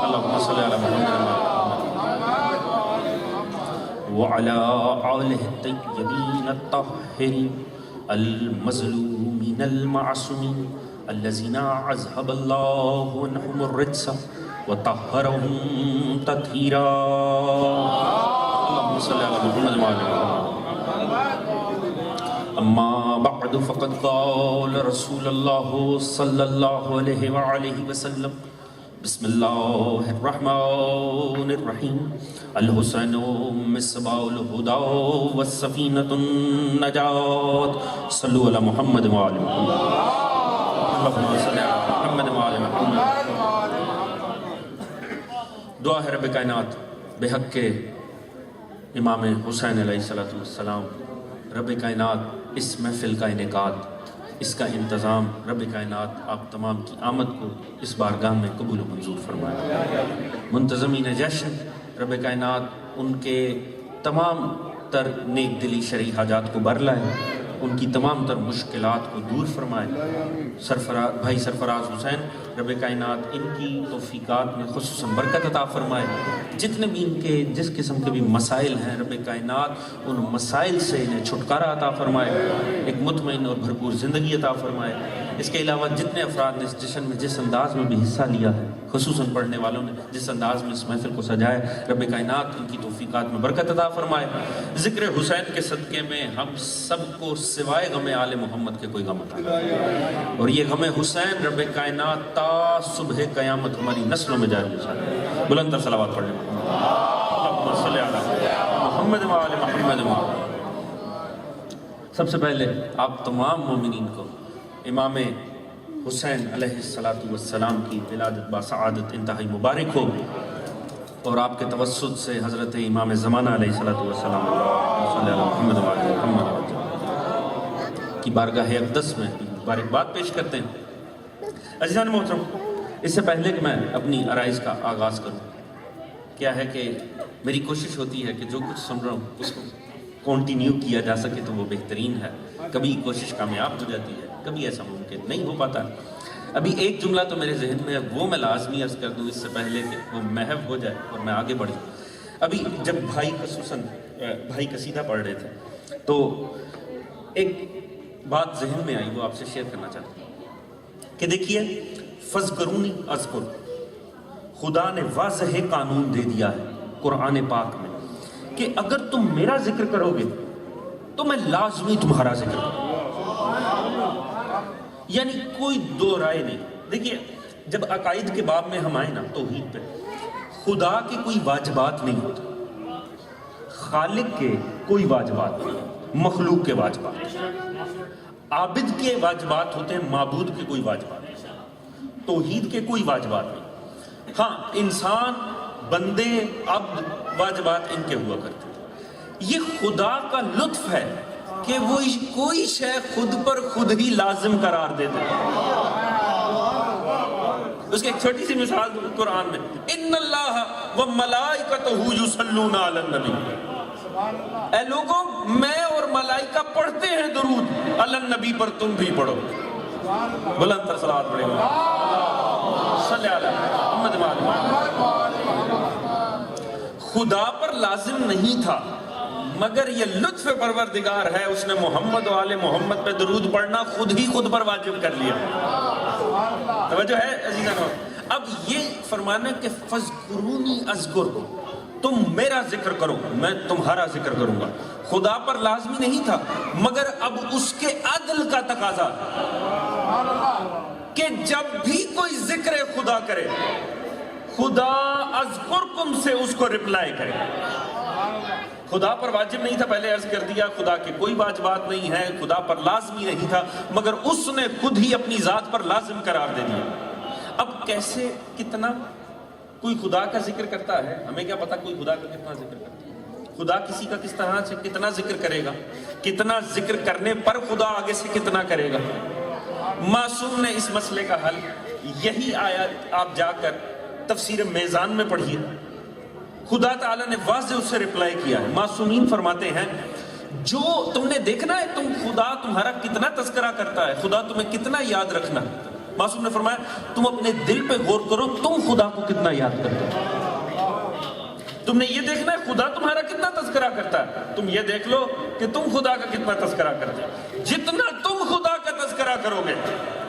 اللهم صل على محمد وعلى آله الطيبين الطاهرين المظلومين المعصومين الذين أذهب الله عنهم الرجس وطهرهم تطهيرا اللهم صل على محمد وعلى آل محمد اما بعد فقد قال رسول الله صلى الله عليه وآله وسلم بسم الله الرحمن الرحيم الحسين مصباح الهدى والسفينة النجاة صلوا على محمد وعلى محمد اللهم صل على محمد وعلى محمد دعا ہے رب کائنات بحق کے امام حسین علیہ السلام، رب کائنات اس محفل کا انعقاد، اس کا انتظام، رب کائنات آپ تمام کی آمد کو اس بارگاہ میں قبول و منظور فرمائے۔ منتظمین جشن، رب کائنات ان کے تمام تر نیک دلی شرعی حاجات کو بر لائے، ان کی تمام تر مشکلات کو دور فرمائے۔ بھائی سرفراز حسین، رب کائنات ان کی توفیقات میں خصوصاً برکت عطا فرمائے۔ جتنے بھی ان کے جس قسم کے بھی مسائل ہیں، رب کائنات ان مسائل سے انہیں چھٹکارا عطا فرمائے، ایک مطمئن اور بھرپور زندگی عطا فرمائے۔ اس کے علاوہ جتنے افراد نے اس جشن میں جس انداز میں بھی حصہ لیا ہے، خصوصاً پڑھنے والوں نے جس انداز میں اس محفل کو سجائے، رب کائنات ان کی توفیقات میں برکت عطا فرمائے۔ ذکر حسین کے صدقے میں ہم سب کو سوائے غم آل محمد کے کوئی غم عطا نہیں، اور یہ غم حسین رب کائنات تا صبح قیامت ہماری نسلوں میں جاری ہو جائے۔ بلند تر صلوات پڑھ لیں۔ اللہم صلی علی محمد وعلی محمد۔ سب سے پہلے آپ تمام مومنین کو امام حسین علیہ السلام کی ولادت باسعادت انتہائی مبارک ہو، اور آپ کے توسط سے حضرت امام زمانہ علیہ السلام صلی اللہ محمد وعلی محمد کی بارگاہ اقدس میں مبارکباد پیش کرتے ہیں۔ عزیزان محترم، اس سے پہلے کہ میں اپنی عرائض کا آغاز کروں، کیا ہے کہ میری کوشش ہوتی ہے کہ جو کچھ سن رہا ہوں اس کو کنٹینیو کیا جا سکے تو وہ بہترین ہے۔ کبھی کوشش کامیاب ہو جاتی ہے، کبھی ایسا ممکن نہیں ہو پاتا۔ ابھی ایک جملہ تو میرے ذہن میں ہے، وہ میں لازمی عرض کر دوں اس سے پہلے کہ وہ محو ہو جائے اور میں آگے بڑھوں۔ ابھی جب بھائی خصوصاً بھائی قصیدہ پڑھ رہے تھے تو ایک بات ذہن میں آئی، وہ آپ سے شیئر کرنا چاہتا ہوں کہ دیکھیے، فَاذْكُرُونِی اذکر، خدا نے واضح قانون دے دیا ہے قرآن پاک میں کہ اگر تم میرا ذکر کرو گے تو میں لازمی تمہارا ذکر کروں، یعنی کوئی دو رائے نہیں۔ دیکھیے، جب عقائد کے باب میں ہم آئے نا توحید پہ، خدا کے کوئی واجبات نہیں ہوتے، خالق کے کوئی واجبات نہیں، مخلوق کے واجبات، عابد کے واجبات ہوتے ہیں، معبود کے کوئی واجبات نہیں، توحید کے کوئی واجبات نہیں۔ ہاں، انسان، بندے، عبد، واجبات ان کے ہوا کرتے ہیں۔ یہ خدا کا لطف ہے کہ وہ کوئی شے خود پر خود ہی لازم قرار دیتے ہیں۔ اس کی ایک چھوٹی سی مثال قرآن میں، ان اللہ وملائکتہ یصلون علی النبی، اے لوگوں میں اور ملائکہ پڑھتے ہیں درود، علی النبی پر تم بھی پڑھو۔ بلند تر صلوات پڑھیں گے، صلی علی محمد وعلی محمد۔ خدا پر لازم نہیں تھا، مگر یہ لطف پروردگار ہے، اس نے محمد و آل محمد پہ درود پڑھنا خود ہی خود پر واجب کر لیا۔ توجہ ہے عزیزان؟ اب یہ فرمانا کہ فَاذْكُرُونِی اذکر، تم میرا ذکر کرو میں تمہارا ذکر کروں گا، خدا پر لازمی نہیں تھا، مگر اب اس کے عدل کا تقاضا کہ جب بھی کوئی ذکر خدا کرے، خدا اذکرکم سے اس کو رپلائی کرے۔ خدا پر واجب نہیں تھا، پہلے عرض کر دیا، خدا کے کوئی واجبات نہیں ہے، خدا پر لازمی نہیں تھا، مگر اس نے خود ہی اپنی ذات پر لازم قرار دے دیا۔ اب کیسے، کتنا کوئی خدا کا ذکر کرتا ہے، ہمیں کیا پتا کوئی خدا کا کتنا ذکر کرتا ہے؟ خدا کسی کا کس طرح سے کتنا ذکر کرے گا، کتنا ذکر کرنے پر خدا آگے سے کتنا کرے گا؟ معصوم نے اس مسئلے کا حل، یہی آیات آپ جا کر تفسیر میزان میں پڑھیے، خدا تعالیٰ نے واضح اس سے رپلائی کیا ہے۔ معصومین فرماتے ہیں جو تم نے دیکھنا ہے تم خدا تمہارا کتنا تذکرہ کرتا ہے، خدا تمہیں کتنا یاد رکھنا ہے۔ معصوم نے فرمایا تم اپنے دل پہ غور کرو، تم خدا کو کتنا یاد کرتے ہو۔ تم نے یہ دیکھنا ہے خدا تمہارا کتنا تذکرہ کرتا ہے، تم یہ دیکھ لو کہ تم خدا کا کتنا تذکرہ کرتے ہو۔ جتنا تم خدا کا تذکرہ کرو گے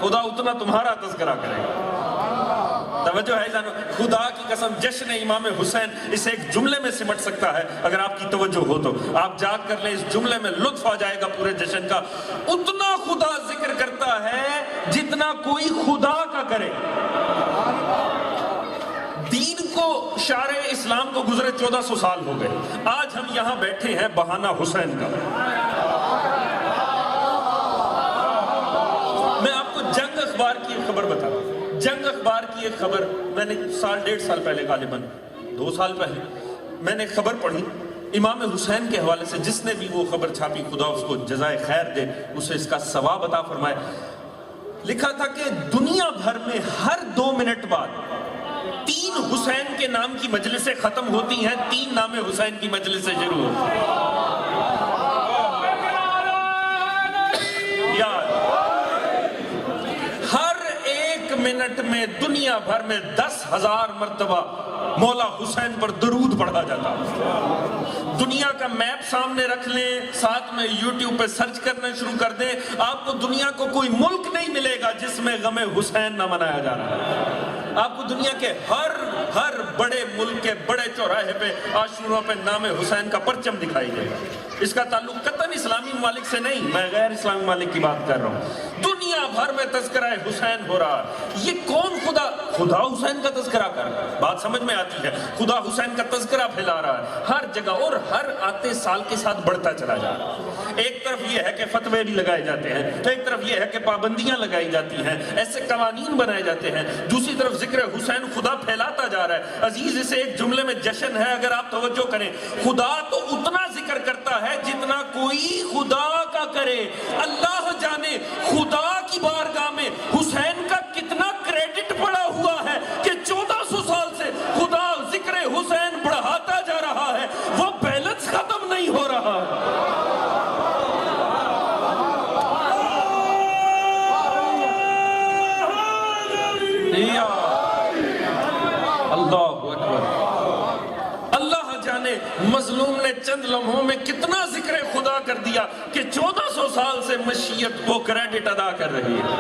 خدا اتنا تمہارا تذکرہ کرے گا۔ توجہ ہے جانو، خدا کی قسم جشن امام حسین اسے ایک جملے میں سمٹ سکتا ہے اگر آپ کی توجہ ہو تو. آپ یاد کر لیں، اس جملے میں لطف آ جائے گا پورے جشن کا. اتنا خدا ذکر کرتا ہے جتنا کوئی خدا کا کرے. دین کو شارع اسلام کو گزرے 1400 سال ہو گئے، آج ہم یہاں بیٹھے ہیں بہانہ حسین کا. میں آپ کو جنگ اخبار کی ایک خبر بتا دوں. جنگ اخبار کی ایک خبر میں نے 1.5 سال پہلے، غالباً 2 سال پہلے میں نے خبر پڑھی امام حسین کے حوالے سے. جس نے بھی وہ خبر چھاپی خدا اس کو جزائے خیر دے، اسے اس کا ثواب عطا فرمائے. لکھا تھا کہ دنیا بھر میں ہر 2 منٹ بعد 3 حسین کے نام کی مجلسیں ختم ہوتی ہیں، 3 نام حسین کی مجلسیں شروع ہوتی ہیں. ہر 1 منٹ میں دنیا بھر میں 10,000 مرتبہ مولا حسین پر درود پڑھا جاتا. دنیا کا میپ سامنے رکھ لیں، ساتھ میں یوٹیوب پہ سرچ کرنا شروع کر دیں، آپ کو دنیا کو کوئی ملک نہیں ملے گا جس میں غم حسین نہ منایا جا رہا ہے. آپ کو دنیا کے ہر بڑے ملک کے بڑے چوراہے پہ عاشوراء پہ نام حسین کا پرچم دکھائی دے گا. اس کا تعلق قطعاً اسلامی ممالک سے نہیں، میں غیر اسلامی ممالک کی بات کر رہا ہوں. دنیا بھر میں تذکرہ حسین ہو رہا ہے. یہ کون خدا حسین کا تذکرہ کر رہا ہے؟ بات سمجھ میں آتی ہے. خدا حسین کا تذکرہ پھیلا رہا ہے ہر جگہ، اور ہر آتے سال کے ساتھ بڑھتا چلا جا رہا ہے. ایک طرف یہ ہے کہ فتوے بھی لگائے جاتے ہیں، ایک طرف یہ ہے کہ پابندیاں لگائی جاتی ہیں، ایسے قوانین بنائے جاتے ہیں. دوسری طرف ذکر حسین خدا پھیلاتا جا رہا ہے. عزیز، اسے ایک جملے میں جشن ہے. اگر آپ توجہ کریں، خدا تو اتنا ذکر کرتا ہے جتنا کوئی خدا کا کرے. اللہ جانے خدا کی بارگاہ میں حسین کا کتنا کریڈٹ پڑا ہوا ہے کہ 1400 سال سے خدا ذکر حسین بڑھاتا جا رہا ہے، وہ بیلنس ختم نہیں ہو رہا. اللہ اکبر. اللہ جانے مظلوم نے چند لمحوں میں کتنا ذکر خدا کر دیا کہ 1400 سال سے مشیت وہ کریڈٹ ادا کر رہی ہے،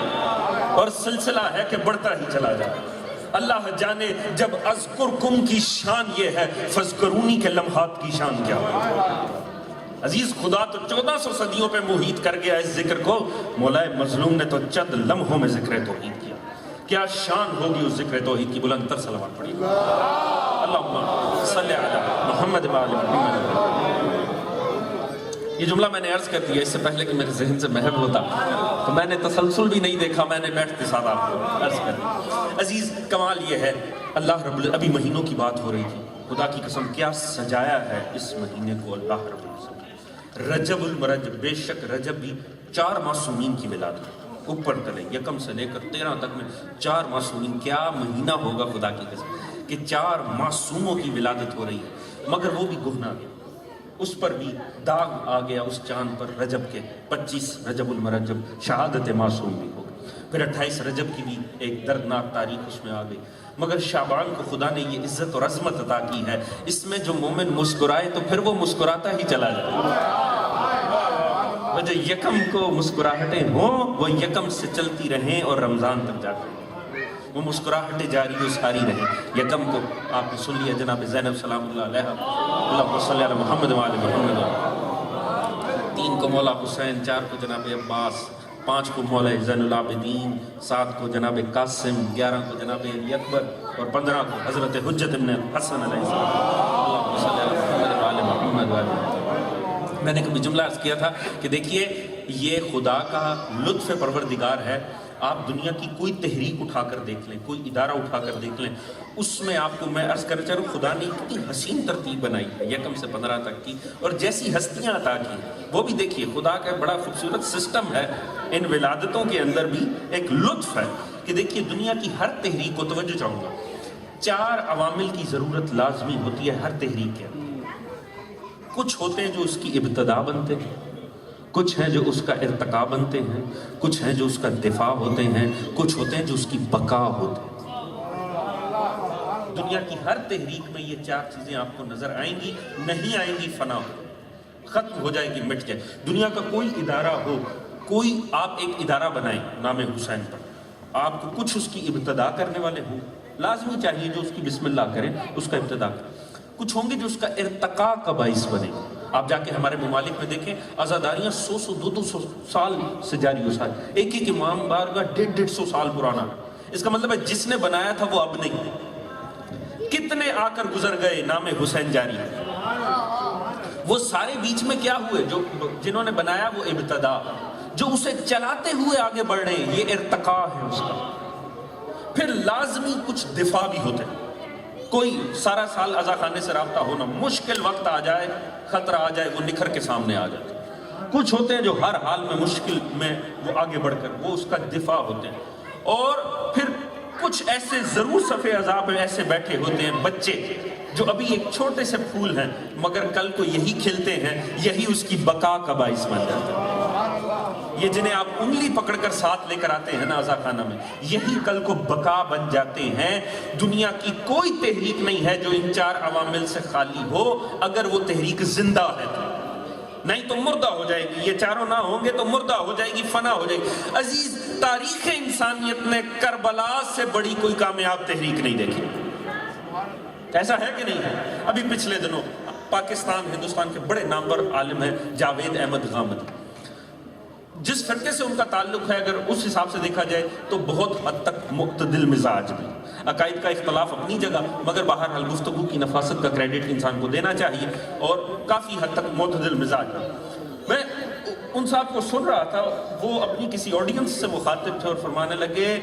اور سلسلہ ہے کہ بڑھتا ہی چلا جائے. اللہ جانے جب اذکرکم کی شان یہ ہے، فذکرونی کے لمحات کی شان کیا ہے. عزیز، خدا تو 1400 صدیوں پہ محیط کر گیا اس ذکر کو. مولا مظلوم نے تو چند لمحوں میں ذکر توحید کیا. کیا شان ہوگی اس ذکر توحید کی. بلند تر صلوات پڑھیے. اللہم صلی علی محمد و آل محمد. یہ جملہ میں نے عرض کر دیا اس سے پہلے کہ میرے ذہن سے محو ہوتا، تو میں نے تسلسل بھی نہیں دیکھا، میں نے بیٹھتے ساتھ آپ کو عرض کر دیا. عزیز، کمال یہ ہے، اللہ رب ابھی مہینوں کی بات ہو رہی تھی. خدا کی قسم کیا سجایا ہے اس مہینے کو اللہ رب العزت. رجب المرجب، بے شک رجب بھی 4 معصومین کی ولادت. اوپر تلے 1 سے لے کر 13 تک میں 4 معصومین. کیا مہینہ ہوگا خدا کی قسم کہ 4 معصوموں کی ولادت ہو رہی ہے. مگر وہ بھی گہنا گیا، اس پر بھی داغ آ گیا اس چاند پر. رجب کے 25 رجب المرجب شہادت معصوم بھی ہو گئی. پھر 28 رجب کی بھی ایک دردناک تاریخ اس میں آ گئی. مگر شعبان کو خدا نے یہ عزت اور عظمت عطا کی ہے، اس میں جو مومن مسکرائے تو پھر وہ مسکراتا ہی چلا جائے. جو 1 کو مسکراہٹیں ہوں وہ 1 سے چلتی رہیں اور رمضان تک جا کر وہ مسکراہٹیں جاری و ساری رہیں. 1 کو آپ نے سن لیا جناب زینب سلام اللہ علیہ، اللہ صلی علی محمد و آل محمد. 3 کو مولا حسین، 4 کو جناب عباس، 5 کو مولا زین العابدین، 7 کو جناب قاسم، 11 کو جناب علی اکبر، اور 15 کو حضرت حجت ابن حسن علیہ السلام. اللہ صلی علی محمد و آل محمد و آل محمد. میں نے کبھی جملہ عرض کیا تھا کہ دیکھیے، یہ خدا کا لطف پروردگار ہے. آپ دنیا کی کوئی تحریک اٹھا کر دیکھ لیں، کوئی ادارہ اٹھا کر دیکھ لیں، اس میں آپ کو میں عرض کرنا چاہ رہا ہوں خدا نے اتنی حسین ترتیب بنائی ہے 1 سے 15 تک کی، اور جیسی ہستیاں عطا کی وہ بھی دیکھیے. خدا کا بڑا خوبصورت سسٹم ہے ان ولادتوں کے اندر بھی ایک لطف ہے کہ دیکھیے دنیا کی ہر تحریک کو، توجہ چاہوں گا، 4 عوامل کی ضرورت لازمی ہوتی ہے ہر تحریک کے اندر. کچھ ہوتے ہیں جو اس کی ابتدا بنتے ہیں، کچھ ہیں جو اس کا ارتقا بنتے ہیں، کچھ ہیں جو اس کا دفاع ہوتے ہیں، کچھ ہوتے ہیں جو اس کی بقا ہوتے ہیں. دنیا کی ہر تحریک میں یہ 4 چیزیں آپ کو نظر آئیں گی. نہیں آئیں گی فنا ہو، ختم ہو جائے گی، مٹ جائے. دنیا کا کوئی ادارہ ہو، کوئی آپ ایک ادارہ بنائیں نام حسین پر، آپ کو کچھ اس کی ابتدا کرنے والے ہوں، لازمی چاہیے جو اس کی بسم اللہ کریں اس کا ابتدا کریں. کچھ ہوں گے جو اس کا ارتقاء کا باعث بنے. آپ جا کے ہمارے ممالک میں دیکھیں عزاداریاں 100 200 سال سے جاری ہو سکتی. ایک ایک امام بارگاہ 150 سال پرانا. اس کا مطلب ہے جس نے بنایا تھا وہ اب نہیں. کتنے آ کر گزر گئے، نام حسین جاری ہے. وہ سارے بیچ میں کیا ہوئے؟ جو جنہوں نے بنایا وہ ابتدا، جو اسے چلاتے ہوئے آگے بڑھ رہے ہیں یہ ارتقاء ہے اس کا. پھر لازمی کچھ دفاع بھی ہوتے ہیں. کوئی سارا سال عزا خانے سے رابطہ ہونا، مشکل وقت آ جائے، خطرہ آ جائے، وہ نکھر کے سامنے آ جاتے. کچھ ہوتے ہیں جو ہر حال میں مشکل میں وہ آگے بڑھ کر وہ اس کا دفاع ہوتے ہیں. اور پھر کچھ ایسے ضرور صفِ عذاب میں ایسے بیٹھے ہوتے ہیں بچے جو ابھی ایک چھوٹے سے پھول ہیں مگر کل کو یہی کھلتے ہیں، یہی اس کی بقا کا باعث بن جاتا ہے. یہ جنہیں آپ انگلی پکڑ کر ساتھ لے کر آتے ہیں نا عزا خانہ میں، یہی کل کو بقا بن جاتے ہیں. دنیا کی کوئی تحریک نہیں ہے جو ان 4 عوامل سے خالی ہو اگر وہ تحریک زندہ ہے تو. نہیں تو مردہ ہو جائے گی. یہ چاروں نہ ہوں گے تو مردہ ہو جائے گی، فنا ہو جائے گی. عزیز، تاریخ انسانیت نے کربلا سے بڑی کوئی کامیاب تحریک نہیں دیکھی. ایسا ہے کہ نہیں ہے؟ ابھی پچھلے دنوں پاکستان ہندوستان کے بڑے نامور عالم ہیں جاوید احمد غامدی. جس فرقے سے ان کا تعلق ہے اگر اس حساب سے دیکھا جائے تو بہت حد تک معتدل مزاج بھی. عقائد کا اختلاف اپنی جگہ، مگر بہرحال گفتگو کی نفاست کا کریڈٹ انسان کو دینا چاہیے اور کافی حد تک معتدل مزاج. میں ان صاحب کو سن رہا تھا، وہ اپنی کسی آڈینس سے مخاطب تھے اور فرمانے لگے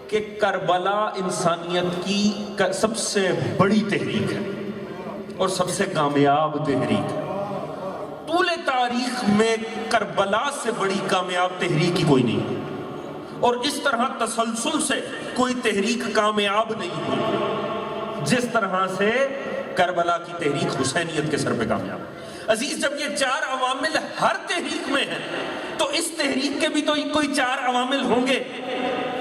کہ کربلا انسانیت کی سب سے بڑی تحریک ہے اور سب سے کامیاب تحریک ہے. طول تاریخ میں کربلا سے بڑی کامیاب تحریک ہی کوئی نہیں، اور اس طرح تسلسل سے کوئی تحریک کامیاب نہیں ہوئی جس طرح سے کربلا کی تحریک حسینیت کے سر پہ کامیاب. عزیز، جب یہ 4 عوامل ہر تحریک میں ہیں تو اس تحریک کے بھی تو کوئی 4 عوامل ہوں گے.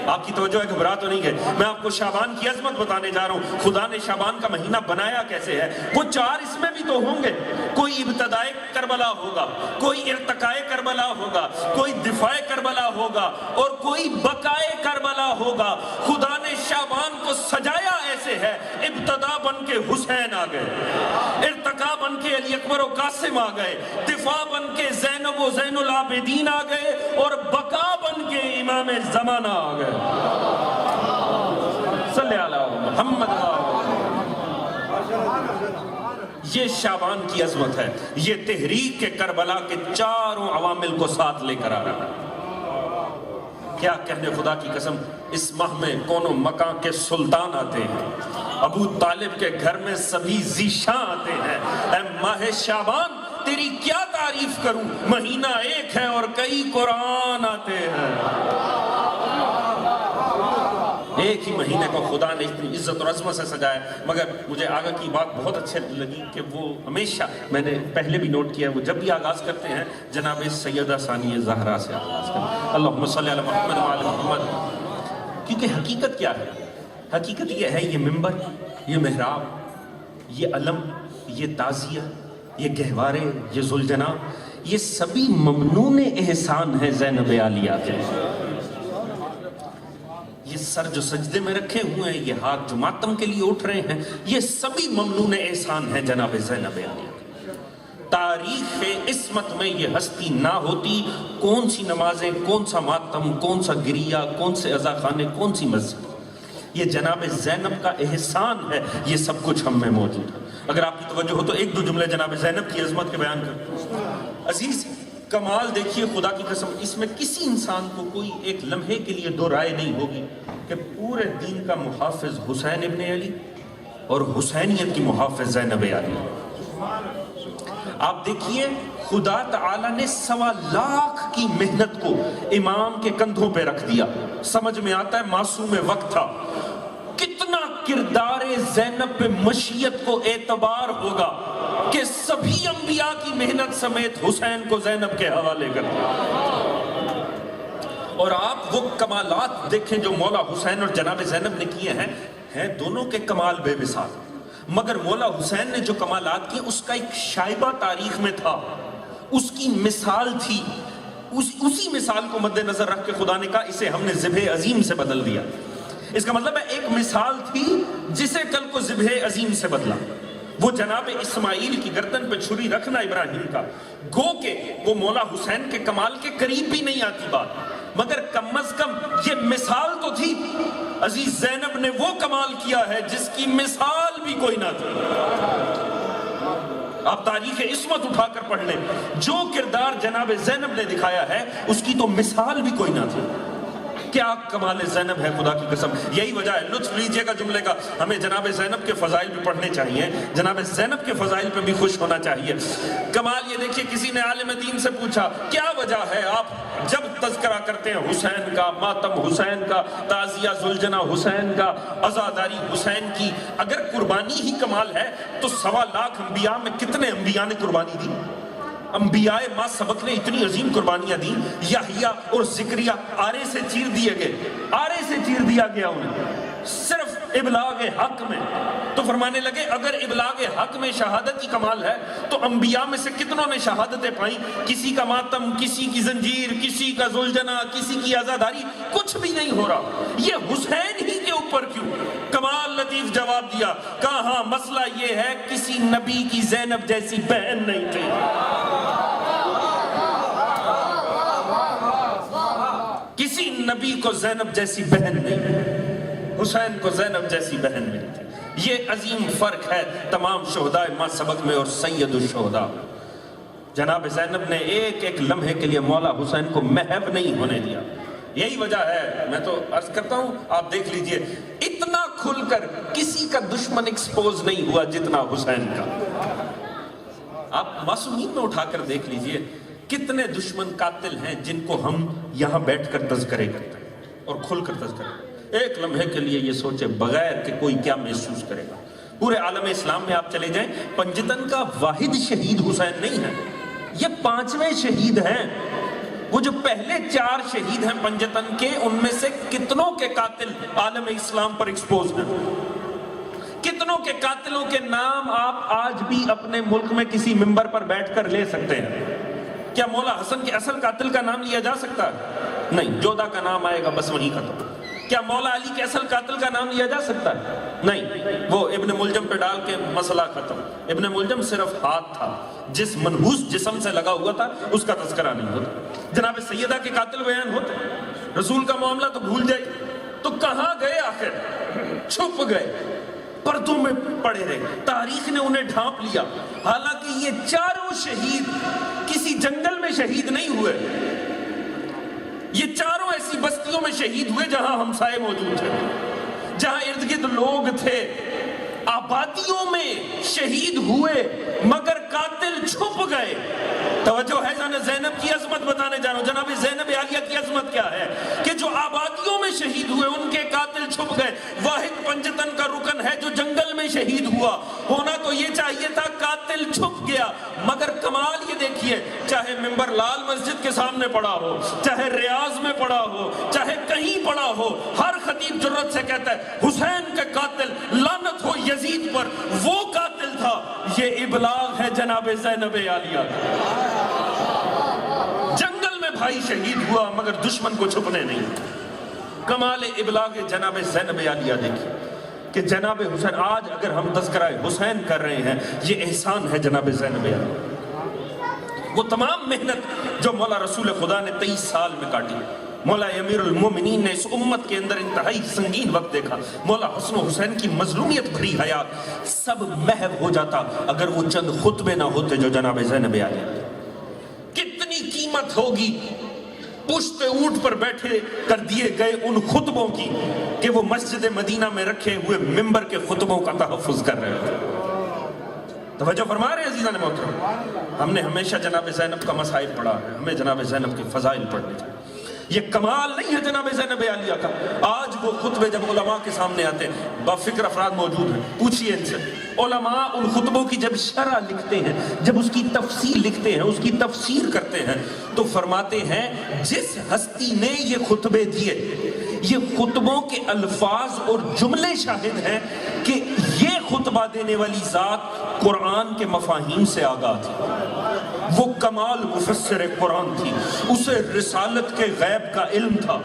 آپ کی توجہ ہے، گھبرا تو نہیں گئے. میں آپ کو شعبان کی عظمت بتانے جا رہا ہوں. خدا نے شعبان کا مہینہ بنایا کیسے ہے. وہ 4 اس میں بھی تو ہوں گے. کوئی ابتدائے کربلا ہوگا، کوئی ارتقائے کربلا ہوگا، کوئی دفاع کربلا ہوگا اور کوئی بقائے کربلا ہوگا. خدا نے شعبان کو سجایا ایسے ہے، ابتدا بن کے حسین آ گئے، ارتقاء بن کے علی اکبر و قاسم آ گئے، دفاع بن کے زینب و زین العابدین آ گئے اور بقا بن کے امام زمانہ آ گئے. صلی اللہ علیہ محمد. یہ شعبان کی عظمت ہے. یہ تحریک کے کربلا کے 4 عوامل کو ساتھ لے کر آ رہا ہے. کیا کہنے خدا کی قسم، اس ماہ میں کون و مکان کے سلطان آتے ہیں. ابو طالب کے گھر میں سبھی ذیشاں آتے ہیں. اے ماہ شعبان تیری کیا تعریف کروں، مہینہ ایک ہے اور کئی قرآن آتے ہیں. ایک ہی مہینے کو خدا نے اتنی عزت اور عظمت سے سجایا. مگر مجھے آگا کی بات بہت اچھی لگی کہ وہ ہمیشہ، میں نے پہلے بھی نوٹ کیا، وہ جب بھی آغاز کرتے ہیں جناب سیدہ ثانیہ زہرا سے آغاز کرتے ہیں. اللہم صلی علی محمد و علی محمد. کیونکہ حقیقت کیا ہے؟ حقیقت یہ ہے، یہ منبر، یہ محراب، یہ علم، یہ تعزیہ، یہ گہوارے، یہ ذوالجناح، یہ سبھی ممنون احسان ہیں زینب عالیہ کے. یہ سر جو سجدے میں رکھے ہوئے ہیں، یہ ہاتھ جو ماتم کے لیے اٹھ رہے ہیں، یہ سبھی ممنون احسان ہیں جناب زینب عالیہ. تاریخ عصمت میں یہ ہستی نہ ہوتی، کون سی نمازیں، کون سا ماتم، کون سا گریہ، کون سے عزا خانے، کون سی مسجد. یہ جناب زینب کا احسان ہے، یہ سب کچھ ہم میں موجود ہے. اگر آپ کی توجہ ہو تو 1-2 جملے جناب زینب کی عظمت کے بیان کرتے. عزیز، کمال دیکھیے خدا کی قسم، اس میں کسی انسان کو کوئی ایک لمحے کے لیے 2 رائے نہیں ہوگی کہ پورے دین کا محافظ حسین ابن علی اور حسینیت کی محافظ زینب علی. آپ دیکھیے خدا تعالیٰ نے 1.25 لاکھ کی محنت کو امام کے کندھوں پہ رکھ دیا. سمجھ میں آتا ہے معصوم وقت تھا. کتنا کردار زینب پہ مشیت کو اعتبار ہوگا کہ سبھی انبیاء کی محنت سمیت حسین کو زینب کے حوالے کر دیا. اور آپ وہ کمالات دیکھیں جو مولا حسین اور جناب زینب نے کیے ہیں دونوں کے کمال بے مثال. مگر مولا حسین نے جو کمالات کیے اس کا ایک شائبہ تاریخ میں تھا، اس کی مثال تھی. اسی مثال کو مد نظر رکھ کے خدا نے کہا اسے ہم نے ذبح عظیم سے بدل دیا. اس کا مطلب ہے ایک مثال تھی جسے کل کو ذبح عظیم سے بدلا، وہ جناب اسماعیل کی گردن پہ چھری رکھنا ابراہیم کا، گو کہ وہ مولا حسین کے کمال کے قریب بھی نہیں آتی بات، مگر کم از کم یہ مثال تو تھی۔ عزیز زینب نے وہ کمال کیا ہے جس کی مثال بھی کوئی نہ تھی۔ آپ تاریخ عصمت اٹھا کر پڑھ لیں، جو کردار جناب زینب نے دکھایا ہے اس کی تو مثال بھی کوئی نہ تھی۔ کیا کمال زینب ہے خدا کی قسم، یہی وجہ ہے، لطف لیجئے گا جملے کا، ہمیں جناب زینب کے فضائل بھی پڑھنے چاہیے، جناب زینب کے فضائل پہ بھی خوش ہونا چاہیے۔ کمال یہ دیکھیے، کسی نے عالم دین سے پوچھا کیا وجہ ہے آپ جب تذکرہ کرتے ہیں حسین کا، ماتم حسین کا، تعزیہ ذوالجناح حسین کا، عزاداری حسین کی، اگر قربانی ہی کمال ہے تو 1.25 لاکھ انبیاء میں کتنے انبیاء نے قربانی دی؟ انبیاء ما سبق نے اتنی عظیم قربانیاں دی، یحییٰ اور زکریا آرے سے چیر دیے گئے، آرے سے چیر دیا گیا انہیں صرف ابلاغ حق میں۔ تو فرمانے لگے اگر ابلاغ حق میں شہادت کی کمال ہے تو انبیاء میں سے کتنوں نے شہادتیں پائیں؟ کسی کا ماتم، کسی کی زنجیر، کسی کا ذوالجناح، کسی کی عزاداری، کچھ بھی نہیں ہو رہا، یہ حسین ہی کے اوپر کیوں؟ کمال لطیف جواب دیا، کہا ہاں مسئلہ یہ ہے کسی نبی کی زینب جیسی بہن نہیں تھی۔ کسی نبی کو زینب جیسی بہن نہیں، حسین کو زینب جیسی بہن ملی تھی۔ یہ عظیم فرق ہے تمام شہداء ما سبق میں اور سید الشہداء۔ جناب زینب نے ایک ایک لمحے کے لیے مولا حسین کو محو نہیں ہونے دیا۔ یہی وجہ ہے، میں تو عرض کرتا ہوں، آپ دیکھ لیجئے، اتنا کھل کر کسی کا دشمن ایکسپوز نہیں ہوا جتنا حسین کا۔ آپ معصومین میں اٹھا کر دیکھ لیجئے کتنے دشمن قاتل ہیں جن کو ہم یہاں بیٹھ کر تذکرے کرتے ہیں اور کھل کر تذکرے، ایک لمحے کے لیے یہ سوچے بغیر کہ کوئی کیا محسوس کرے گا۔ پورے عالم اسلام میں آپ چلے جائیں، پنجتن کا واحد شہید حسین نہیں ہے، یہ 5ویں شہید ہیں۔ وہ جو پہلے 4 شہید ہیں پنجتن کے، ان میں سے کتنوں کے قاتل عالم اسلام پر ایکسپوز ہیں؟ کتنوں کے قاتلوں کے نام آپ آج بھی اپنے ملک میں کسی ممبر پر بیٹھ کر لے سکتے ہیں؟ کیا مولا حسن کے اصل قاتل کا نام لیا جا سکتا ہے؟ نہیں، جودہ کا نام آئے گا بس وہیں ختم۔ کیا مولا علی کے اصل قاتل کا نام لیا جا سکتا ہے؟ نہیں، وہ ابن ملجم پہ ڈال کے مسئلہ ختم۔ ابن ملجم صرف ہاتھ تھا، جس منحوس جسم سے لگا ہوا تھا اس کا تذکرہ نہیں ہوتا۔ جناب سیدہ کے قاتل بیان ہوتے، رسول کا معاملہ تو بھول جائے، تو کہاں گئے آخر؟ چھپ گئے، پردوں میں پڑے رہے، تاریخ نے انہیں ڈھانپ لیا۔ حالانکہ یہ 4 شہید کسی جنگل میں شہید نہیں ہوئے، یہ 4 ایسی بستیوں میں شہید ہوئے جہاں ہمسائے موجود تھے، جہاں ارد گرد لوگ تھے، آبادیوں میں شہید ہوئے مگر قاتل چھپ گئے۔ توجہ ہے، جانا زینب کی عظمت بتانے جا رہا ہوں۔ جناب زینب عالیہ کی عظمت کیا ہے کہ جو آبادیوں میں شہید ہوئے ان کے قاتل چھپ گئے۔ واحد پنجتن کا رکن ہے جو جنگل میں شہید ہوا، ہونا تو یہ چاہیے تھا قاتل چھپ گیا، مگر کمال یہ دیکھیے، چاہے ممبر لال مسجد کے سامنے پڑا ہو، چاہے ریاض میں پڑا ہو، چاہے کہیں پڑا ہو، ہر خطیب جرت سے کہتا ہے حسین کے قاتل لعنت ہو یزید پر، وہ قاتل تھا۔ یہ ابلاغ ہے جناب زینب عالیہ، جنگل میں بھائی شہید ہوا مگر دشمن کو چھپنے نہیں۔ کمال ابلاغ جناب زینب عالیہ دیکھیں کہ جناب حسین، آج اگر ہم تذکرہ حسین کر رہے ہیں یہ احسان ہے جناب زینب عالیہ۔ وہ تمام محنت جو مولا رسول خدا نے 23 سال میں کاٹی، مولا امیر المومنین نے اس امت کے اندر انتہائی سنگین وقت دیکھا، مولا حسن و حسین کی مظلومیت بھری حیات، سب محو ہو جاتا اگر وہ چند خطبے نہ ہوتے جو جناب زینب عالیہ۔ کتنی قیمت ہوگی پشت اونٹ پر بیٹھے کر دیے گئے ان خطبوں کی کہ وہ مسجد مدینہ میں رکھے ہوئے ممبر کے خطبوں کا تحفظ کر رہے تھے۔ توجہ فرما رہے ہیں عزیزان محترم، ہم نے ہمیشہ جناب زینب کا مصائب پڑھا ہے، ہمیں جناب زینب کے فضائل پڑھنے چاہیے۔ یہ کمال نہیں ہے جناب زینب عالیہ کا۔ آج وہ خطبے جب علماء کے سامنے آتے ہیں، بافکر افراد موجود ہیں، پوچھئے ان سے، علماء ان خطبوں کی جب شرح لکھتے ہیں، جب اس کی تفسیر لکھتے ہیں، اس کی تفسیر کرتے ہیں، تو فرماتے ہیں جس ہستی نے یہ خطبے دیے، یہ خطبوں کے الفاظ اور جملے شاہد ہیں کہ یہ خطبہ دینے والی ذات قرآن کے مفاہیم سے آگاہ تھی، وہ کمال مفسر قرآن تھی، اسے رسالت کے غیب کا علم تھا،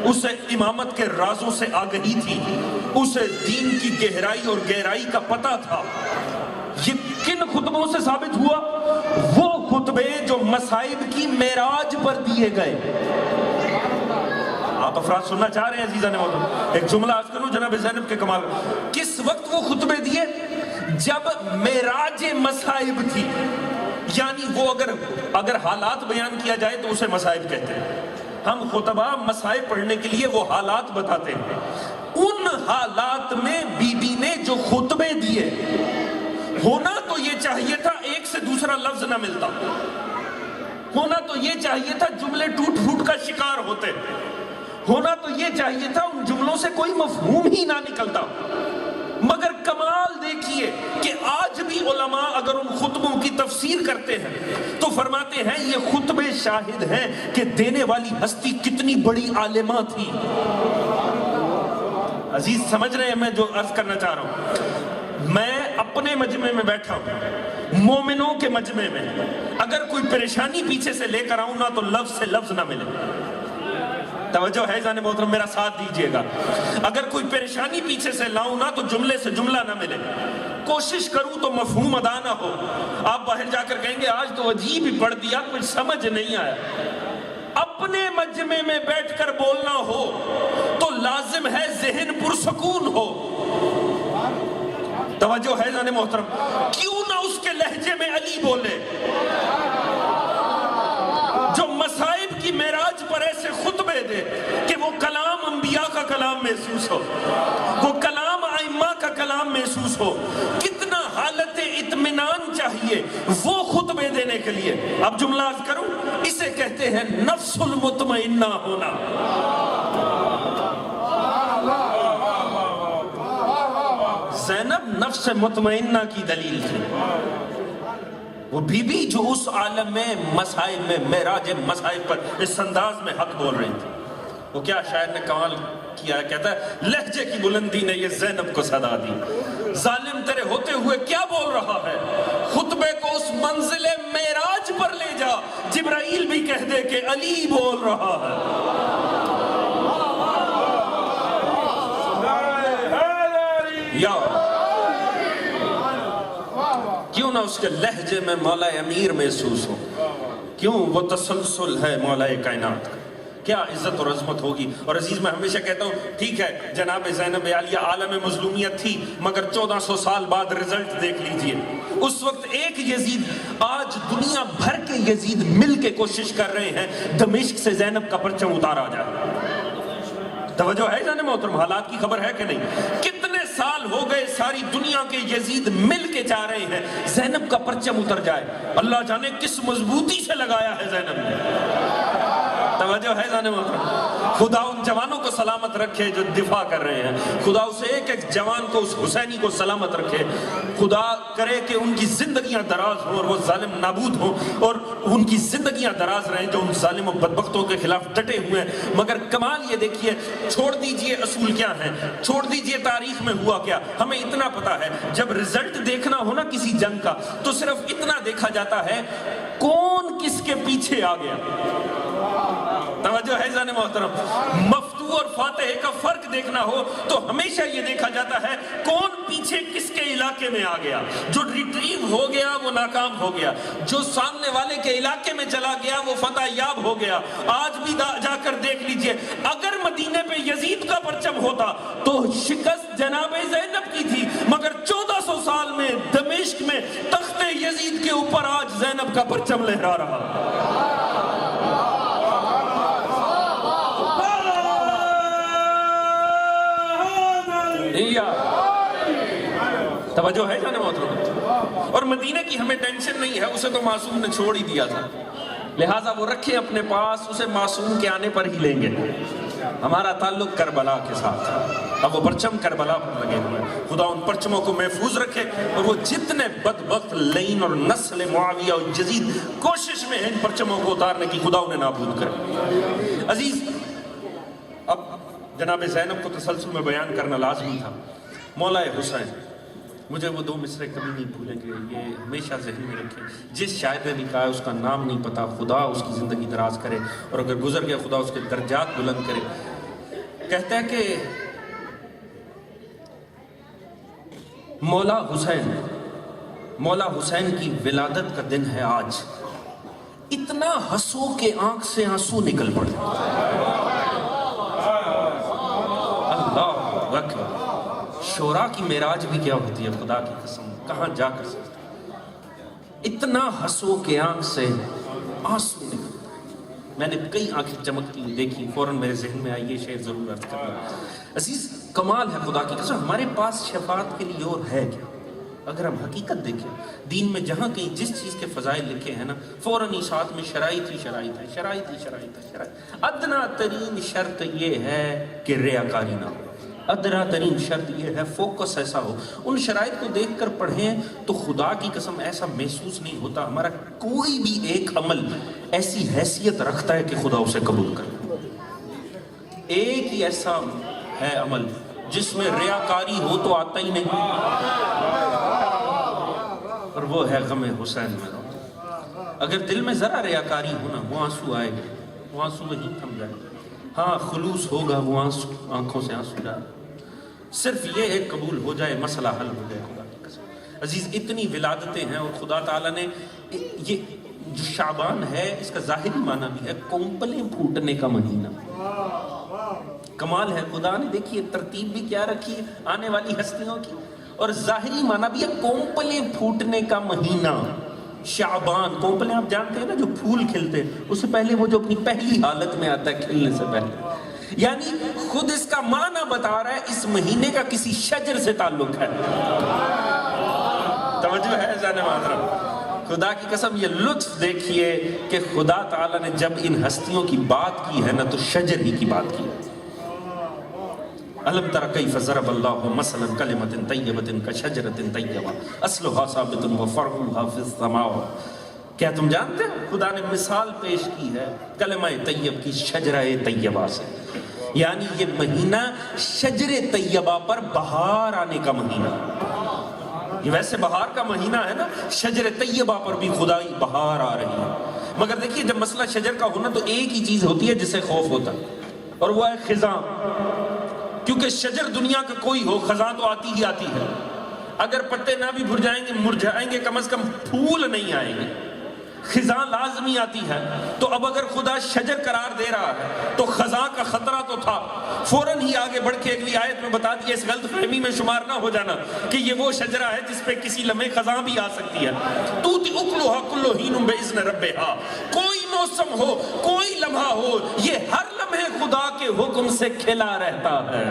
اسے امامت کے رازوں سے آگہی تھی، اسے دین کی گہرائی اور گہرائی کا پتہ تھا۔ یہ کن خطبوں سے ثابت ہوا؟ وہ خطبے جو مصائب کی معراج پر دیے گئے۔ آپ افراد سننا چاہ رہے ہیں عزیزان محترم، ایک جملہ عرض کروں جناب زینب کے کمال۔ کس وقت وہ خطبے دیے؟ جب معراج مصائب تھی، یعنی وہ اگر حالات بیان کیا جائے تو اسے مصائب کہتے ہیں۔ ہم خطبہ مصائب پڑھنے کے لیے وہ حالات بتاتے ہیں۔ ان حالات میں بی بی نے جو خطبے دیے، ہونا تو یہ چاہیے تھا ایک سے دوسرا لفظ نہ ملتا، ہونا تو یہ چاہیے تھا جملے ٹوٹ پھوٹ کا شکار ہوتے، ہونا تو یہ چاہیے تھا ان جملوں سے کوئی مفہوم ہی نہ نکلتا۔ مگر کمال دیکھیے کہ آج بھی علماء اگر ان خطبوں کی تفسیر کرتے ہیں تو فرماتے ہیں یہ خطبے شاہد ہیں کہ دینے والی ہستی کتنی بڑی عالمہ تھی۔ عزیز سمجھ رہے ہیں میں جو عرض کرنا چاہ رہا ہوں؟ میں اپنے مجمع میں بیٹھا ہوں، مومنوں کے مجمع میں، اگر کوئی پریشانی پیچھے سے لے کر آؤں نا تو لفظ سے لفظ نہ ملے۔ توجہ ہے جانے محترم، میرا ساتھ دیجئے گا۔ اگر کوئی پریشانی پیچھے سے لاؤں نا تو جملے سے جملہ نہ ملے، کوشش کروں تو مفہوم ادا نہ ہو۔ آپ باہر جا کر کہیں گے آج تو عجیب ہی پڑھ دیا، کچھ سمجھ نہیں آیا۔ اپنے مجمع میں بیٹھ کر بولنا ہو تو لازم ہے ذہن پرسکون ہو۔ توجہ ہے جانے محترم، کیوں نہ اس کے لہجے میں علی بولے، جو مصائب کی معراج پر ایسے خطبے دے کہ وہ کلام انبیاء کا کلام محسوس ہو، وہ کلام ائمہ کا کلام محسوس ہو۔ کتنا حالت اطمینان چاہیے وہ خطبے دینے کے لیے۔ اب جملہ عرض کروں، اسے کہتے ہیں نفس المطمئنہ ہونا۔ زینب نفس مطمئنہ کی دلیل تھی، وہ بی بی جو اس عالم میں مصائب میں معراج مصائب پر اس انداز میں حق بول رہی تھی۔ وہ کیا شاعر نے کمال کیا ہے، کہتا ہے لہجے کی بلندی نے یہ زینب کو صدا دی، ظالم تیرے ہوتے ہوئے کیا بول رہا ہے، خطبے کو اس منزل معراج پر لے جا، جبرائیل بھی کہہ دے کہ علی بول رہا ہے۔ یا کیوں نہ اس کے لہجے میں مولا امیر محسوس ہو، کیوں وہ تسلسل ہے مولا کائنات کا، کیا عزت اور عظمت ہوگی۔ اور عزیز میں ہمیشہ کہتا ہوں ٹھیک ہے جناب زینب عالیہ عالم مظلومیت تھی، مگر 1400 سال بعد رزلٹ دیکھ لیجئے۔ اس وقت ایک یزید، آج دنیا بھر کے یزید مل کے کوشش کر رہے ہیں دمشق سے زینب کا پرچم اتارا جائے۔ توجہ ہے جانے محترم، حالات کی خبر ہے کہ نہیں؟ کتنے سال ہو گئے ساری دنیا کے یزید مل کے چاہ رہے ہیں زینب کا پرچم اتر جائے۔ اللہ جانے کس مضبوطی سے لگایا ہے زینب نے۔ توجہ ہے جانے محترم، خدا ان جوانوں کو سلامت رکھے جو دفاع کر رہے ہیں، خدا اسے ایک ایک جوان کو، اس حسینی کو سلامت رکھے، خدا کرے کہ ان کی زندگیاں دراز ہوں اور وہ ظالم نابود ہوں، اور ان کی زندگیاں دراز رہیں جو ان ظالم و بدبختوں کے خلاف ڈٹے ہوئے ہیں۔ مگر کمال یہ دیکھیے، چھوڑ دیجئے اصول کیا ہیں، چھوڑ دیجئے تاریخ میں ہوا کیا، ہمیں اتنا پتا ہے جب رزلٹ دیکھنا ہو نا کسی جنگ کا تو صرف اتنا دیکھا جاتا ہے کون کس کے پیچھے آ گیا۔ توجہ ہے جانے محترم، مفتو اور فاتح کا فرق دیکھنا ہو تو ہمیشہ یہ دیکھا جاتا ہے کون پیچھے کس کے علاقے میں آ گیا۔ جو ریٹریو ہو گیا وہ ناکام ہو گیا، جو سامنے والے کے علاقے میں چلا گیا وہ فتح یاب ہو گیا۔ آج بھی جا کر دیکھ لیجئے، اگر مدینے پہ یزید کا پرچم ہوتا تو شکست جناب زینب کی تھی، مگر 1400 سال میں دمشق میں تخت یزید کے اوپر آج زینب کا پرچم لہرا رہا۔ توجہ ہے جانے محترم، اور مدینہ کی ہمیں ٹینشن نہیں ہے، اسے تو معصوم نے چھوڑ ہی دیا تھا، لہٰذا وہ رکھے اپنے پاس، اسے معصوم کے آنے پر ہی لیں گے۔ ہمارا تعلق کربلا کے ساتھ ہے، اب وہ پرچم کربلا پر لگے ہوئے ہیں، خدا ان پرچموں کو محفوظ رکھے، اور وہ جتنے بدبخت لعین اور نسل معاویہ اور یزید کوشش میں ہیں ان پرچموں کو اتارنے کی، خدا انہیں نابود کرے۔ عزیز، اب جناب زینب کو تسلسل میں بیان کرنا لازمی تھا۔ مولا حسین مجھے وہ 2 مصرے کبھی نہیں بھولیں گے، یہ ہمیشہ ذہن میں رکھیں. جس شاعر نے بھی کہا ہے اس کا نام نہیں پتا، خدا اس کی زندگی دراز کرے، اور اگر گزر گیا خدا اس کے درجات بلند کرے. کہتا ہے کہ مولا حسین کی ولادت کا دن ہے آج، اتنا ہنسو کہ آنکھ سے آنسو نکل پڑے. اللہ اکبر. شورا کی معراج بھی کیا ہوتی ہے خدا کی قسم، کہاں جا کر سکتے. اتنا ہنسو کہ آنکھ سے آنسو نکل. میں نے کئی آنکھیں چمکتی دیکھی، فوراً میرے ذہن میں آئی یہ شعر ضرور عرض کرنا. عزیز کمال ہے خدا کی قسم، ہمارے پاس شفاعت کے لیے اور ہے کیا؟ اگر ہم حقیقت دیکھیں دین میں جہاں کہیں جس چیز کے فضائل لکھے ہیں نا، فوراً ہی ساتھ میں شرائط ہے. ادنا ترین شرط یہ ہے کہ ریاکاری نہ ہو، ادنا ترین شرط یہ ہے فوکس ایسا ہو. ان شرائط کو دیکھ کر پڑھیں تو خدا کی قسم ایسا محسوس نہیں ہوتا ہمارا کوئی بھی ایک عمل ایسی حیثیت رکھتا ہے کہ خدا اسے قبول کرے. ایک ہی ایسا ہے عمل جس میں ریاکاری ہو تو آتا ہی نہیں، اور وہ ہے غم حسین میں. اگر دل میں ذرا ریاکاری ہونا، وہ آنسو آئے گا، وہ آنسو وہیں تھم جائے گا. ہاں خلوص ہوگا، وہ آنسو آنکھوں سے آنسو جائے. صرف یہ ایک قبول ہو جائے مسئلہ حل ہو جائے خدا کی قسم. عزیز اتنی ولادتیں ہیں، اور خدا تعالیٰ نے یہ جو شعبان ہے اس کا ظاہری معنی بھی ہے کونپلیں پھوٹنے کا مہینہ. کمال ہے خدا نے، دیکھیے ترتیب بھی کیا رکھی ہے آنے والی ہستیوں کی، اور ظاہری معنی بھی ہے کونپلیں پھوٹنے کا مہینہ. شعبان، کونپلیں آپ جانتے ہیں نا جو پھول کھلتے ہیں، اس سے پہلے وہ جو اپنی پہلی حالت میں آتا ہے کھلنے سے پہلے. یعنی خود اس کا معنی بتا رہا ہے اس مہینے کا کسی شجر سے تعلق ہے. توجہ ہے جانے محترم، خدا کی قسم یہ لطف دیکھیے کہ خدا تعالیٰ نے جب ان ہستیوں کی بات کی ہے نا تو شجر ہی کی بات کی. الم تر کیف ضرب اللہ مثلا کلمۃ طیبۃ کشجرۃ طیبہ اصلها ثابت وفرعها فی السماء. کیا تم جانتے ہو خدا نے مثال پیش کی ہے کلمہ طیب کی شجرہ طیبہ سے. یعنی یہ مہینہ شجر طیبہ پر بہار آنے کا مہینہ. یہ ویسے بہار کا مہینہ ہے نا، شجر طیبہ پر بھی خدائی بہار آ رہی ہے. مگر دیکھیے جب مسئلہ شجر کا ہونا تو ایک ہی چیز ہوتی ہے جسے خوف ہوتا ہے، اور وہ ہے خزاں. کیونکہ شجر دنیا کا کوئی ہو، خزاں تو آتی ہی آتی ہے. اگر پتے نہ بھی مرجھائیں گے کم از کم پھول نہیں آئیں گے. خزاں لازمی آتی ہے. تو اب اگر خدا شجر قرار دے رہا ہے تو خزاں کا خطرہ تو تھا. فوراً ہی آگے بڑھ کے اگلی آیت میں بتا دیا، اس غلط فہمی میں شمار نہ ہو جانا کہ یہ وہ شجرہ ہے جس پہ کسی لمحے خزاں بھی آ سکتی ہے. توتی اکلھا کل حین باذن ربھا. کوئی موسم ہو، کوئی لمحہ ہو، یہ ہر لمحے خدا کے حکم سے کھلا رہتا ہے.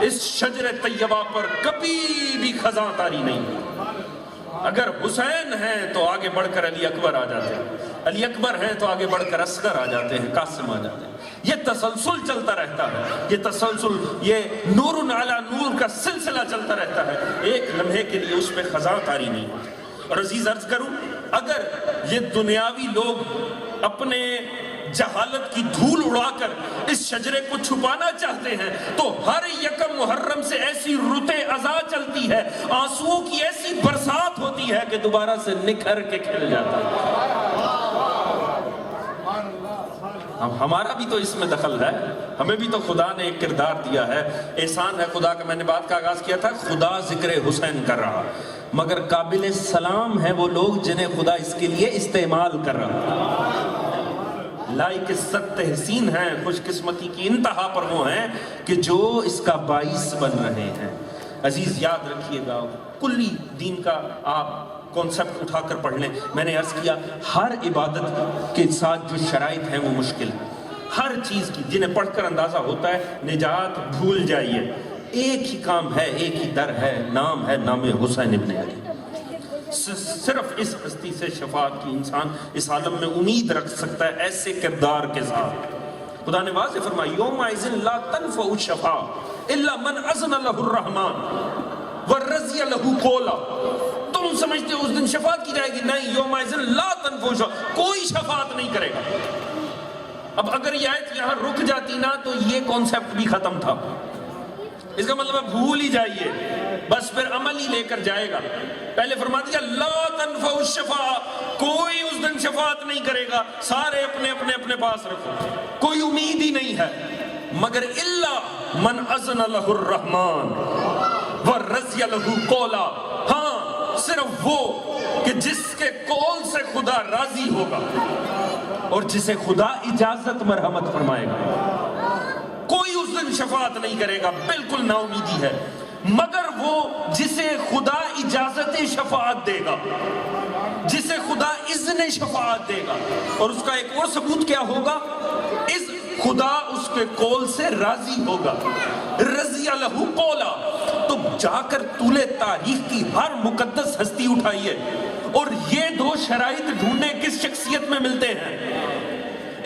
اس شجر طیبہ پر کبھی بھی خزاں طاری نہیں. اگر حسین ہیں تو آگے بڑھ کر علی اکبر آ جاتے ہیں، علی اکبر ہیں تو آگے بڑھ کر اصغر آ جاتے ہیں، قاسم آ جاتے ہیں. یہ تسلسل چلتا رہتا ہے، یہ تسلسل، یہ نور علی نور کا سلسلہ چلتا رہتا ہے. ایک لمحے کے لیے اس پہ خزاں طاری نہیں. اور عزیز عرض کروں، اگر یہ دنیاوی لوگ اپنے جہالت کی دھول اڑا کر اس شجرے کو چھپانا چاہتے ہیں تو ہر یکم محرم سے ایسی رت ازاں چلتی ہے، آنسوؤں کی ایسی برسات ہوتی ہے کہ دوبارہ سے نکھر کے کھل جاتا ہے. اب ہمارا بھی تو اس میں دخل ہے، ہمیں بھی تو خدا نے ایک کردار دیا ہے. احسان ہے خدا کا، میں نے بات کا آغاز کیا تھا، خدا ذکر حسین کر رہا، مگر قابل سلام ہے وہ لوگ جنہیں خدا اس کے لیے استعمال کر رہا. لائق عزت تحسین ہیں، خوش قسمتی کی انتہا پر وہ ہیں کہ جو اس کا باعث بن رہے ہیں. عزیز یاد رکھیے گا، کلی دین کا آپ کانسیپٹ اٹھا کر پڑھ لیں. میں نے عرض کیا ہر عبادت کے ساتھ جو شرائط ہیں وہ مشکل ہیں. ہر چیز کی جنہیں پڑھ کر اندازہ ہوتا ہے نجات بھول جائیے. ایک ہی کام ہے، ایک ہی در ہے، نام ہے نام حسین ابن علی. صرف اس ہستی سے شفاعت کی انسان اس عالم میں امید رکھ سکتا ہے ایسے کردار کے ساتھ. خدا نے واضح فرمایا یومئذ لا تنفع الشفاعۃ الا من اذن له الرحمن ورضی له قولا. تم سمجھتے ہو اس دن شفاعت کی جائے گی؟ نہیں، یومئذ لا تنفع الشفاعۃ، کوئی شفاعت نہیں کرے گا. اب اگر یہ آیت یہاں رک جاتی نا تو یہ کانسیپٹ بھی ختم تھا. اس کا مطلب ہے بھول ہی جائیے، بس پھر عمل ہی لے کر جائے گا۔ پہلے فرما دیا لا تنفع الشفاعہ، کوئی اس دن شفاعت نہیں کرے گا، سارے اپنے اپنے اپنے پاس رکھو، کوئی امید ہی نہیں ہے مگر الا من اذن لہ الرحمن ورضی لہ قولا، ہاں صرف وہ کہ جس کے قول سے خدا راضی ہوگا اور جسے خدا اجازت مرحمت فرمائے گا۔ کوئی اس دن شفاعت نہیں کرے گا، بالکل نا امیدی ہے، مگر وہ جسے خدا اجازت شفاعت دے گا، جسے خدا اذن شفاعت دے گا۔ اور اس کا ایک اور ثبوت کیا ہوگا؟ خدا اس کے قول سے راضی ہوگا، رضی لہ قولا۔ تو جا کر طول تاریخ کی ہر مقدس ہستی اٹھائیے اور یہ دو شرائط ڈھونڈنے کس شخصیت میں ملتے ہیں؟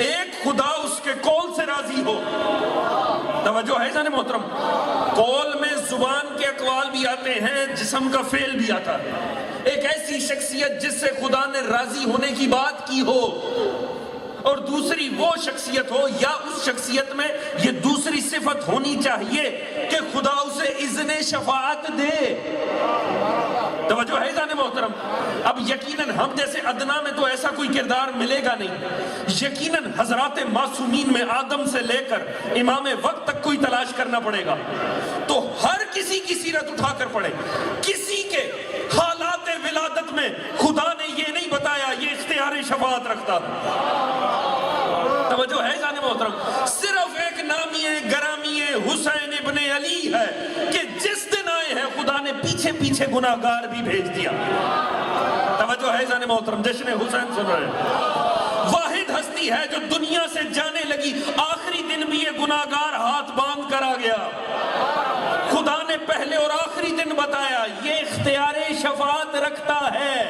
ایک خدا اس کے قول سے راضی ہو، توجہ ہے جانے محترم، قول میں زبان کے اقوال بھی آتے ہیں، جسم کا فعل بھی آتا ہے۔ ایک ایسی شخصیت جس سے خدا نے راضی ہونے کی بات کی ہو، اور دوسری وہ شخصیت ہو یا اس شخصیت میں یہ دوسری صفت ہونی چاہیے کہ خدا اسے اذن شفاعت دے۔ توجہ ہے جانے محترم، اب یقیناً ہم جیسے ادنا میں تو ایسا کوئی کردار ملے گا نہیں، یقیناً حضرات معصومین میں آدم سے لے کر امام وقت تک کوئی تلاش کرنا پڑے گا، تو ہر کسی کی سیرت اٹھا کر پڑھے، کسی کے حالات ولادت میں خدا نے یہ نہیں بتایا یہ اختیار شفاعت رکھتا توجہ ہے جانے محترم، صرف ایک نامی گرامی حسین ابن علی ہے کہ جس دن آئے ہیں خدا نے پیچھے پیچھے گناہگار بھی بھیج دیا۔ توجہ ہے جانے محترم، جشن حسین سن رہے ہیں، واحد ہستی ہے جو دنیا سے جانے لگی، آخری دن بھی یہ گناہگار ہاتھ باندھ کر آ گیا۔ خدا نے پہلے اور آخری دن بتایا یہ اختیار شفاعت رکھتا ہے۔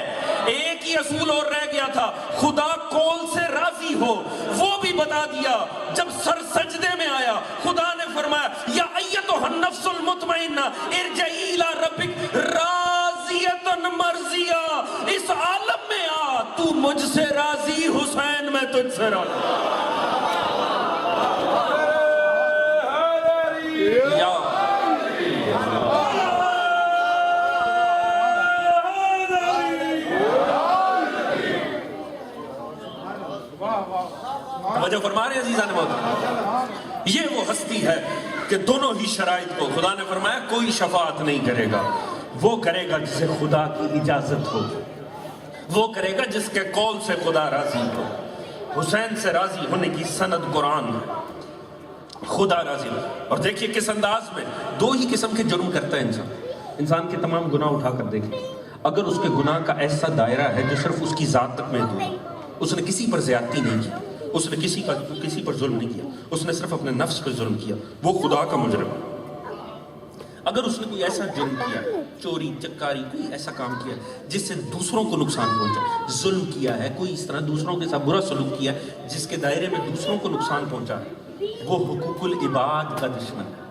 ایک ہی اصول اور رہ گیا تھا، خدا قول سے راضی ہو، وہ بھی بتا دیا۔ جب سر سجدے میں آیا خدا نے فرمایا یا ایتھا النفس المطمئنہ ارجعی الی ربک راضیۃ مرضیہ، اس عالم میں آ، تو مجھ سے راضی، حسین میں تجھ سے راضی۔ توجہ فرما رہے ہیں عزیزان محترم، یہ وہ ہستی ہے کہ دونوں ہی شرائط کو خدا نے فرمایا کوئی شفاعت نہیں کرے گا، وہ کرے گا جسے خدا کی اجازت ہو، وہ کرے گا جس کے قول سے خدا راضی ہو۔ حسین سے راضی ہونے کی سند قرآن ہے، خدا راضی ہو۔ اور دیکھیے کس انداز میں دو ہی قسم کے جرم کرتا ہے انسان کے تمام گناہ اٹھا کر دیکھیں، اگر اس کے گناہ کا ایسا دائرہ ہے جو صرف اس کی ذات تک محدود ہے، اس نے کسی پر زیادتی نہیں کی، اس نے کسی پر ظلم نہیں کیا، اس نے صرف اپنے نفس پر ظلم کیا، وہ خدا کا مجرم ہے۔ اگر اس نے کوئی ایسا جرم کیا، چوری چکاری، کوئی ایسا کام کیا جس سے دوسروں کو نقصان پہنچا، ظلم کیا ہے، کوئی اس طرح دوسروں کے ساتھ برا سلوک کیا جس کے دائرے میں دوسروں کو نقصان پہنچا ہے، وہ حقوق العباد کا دشمن ہے۔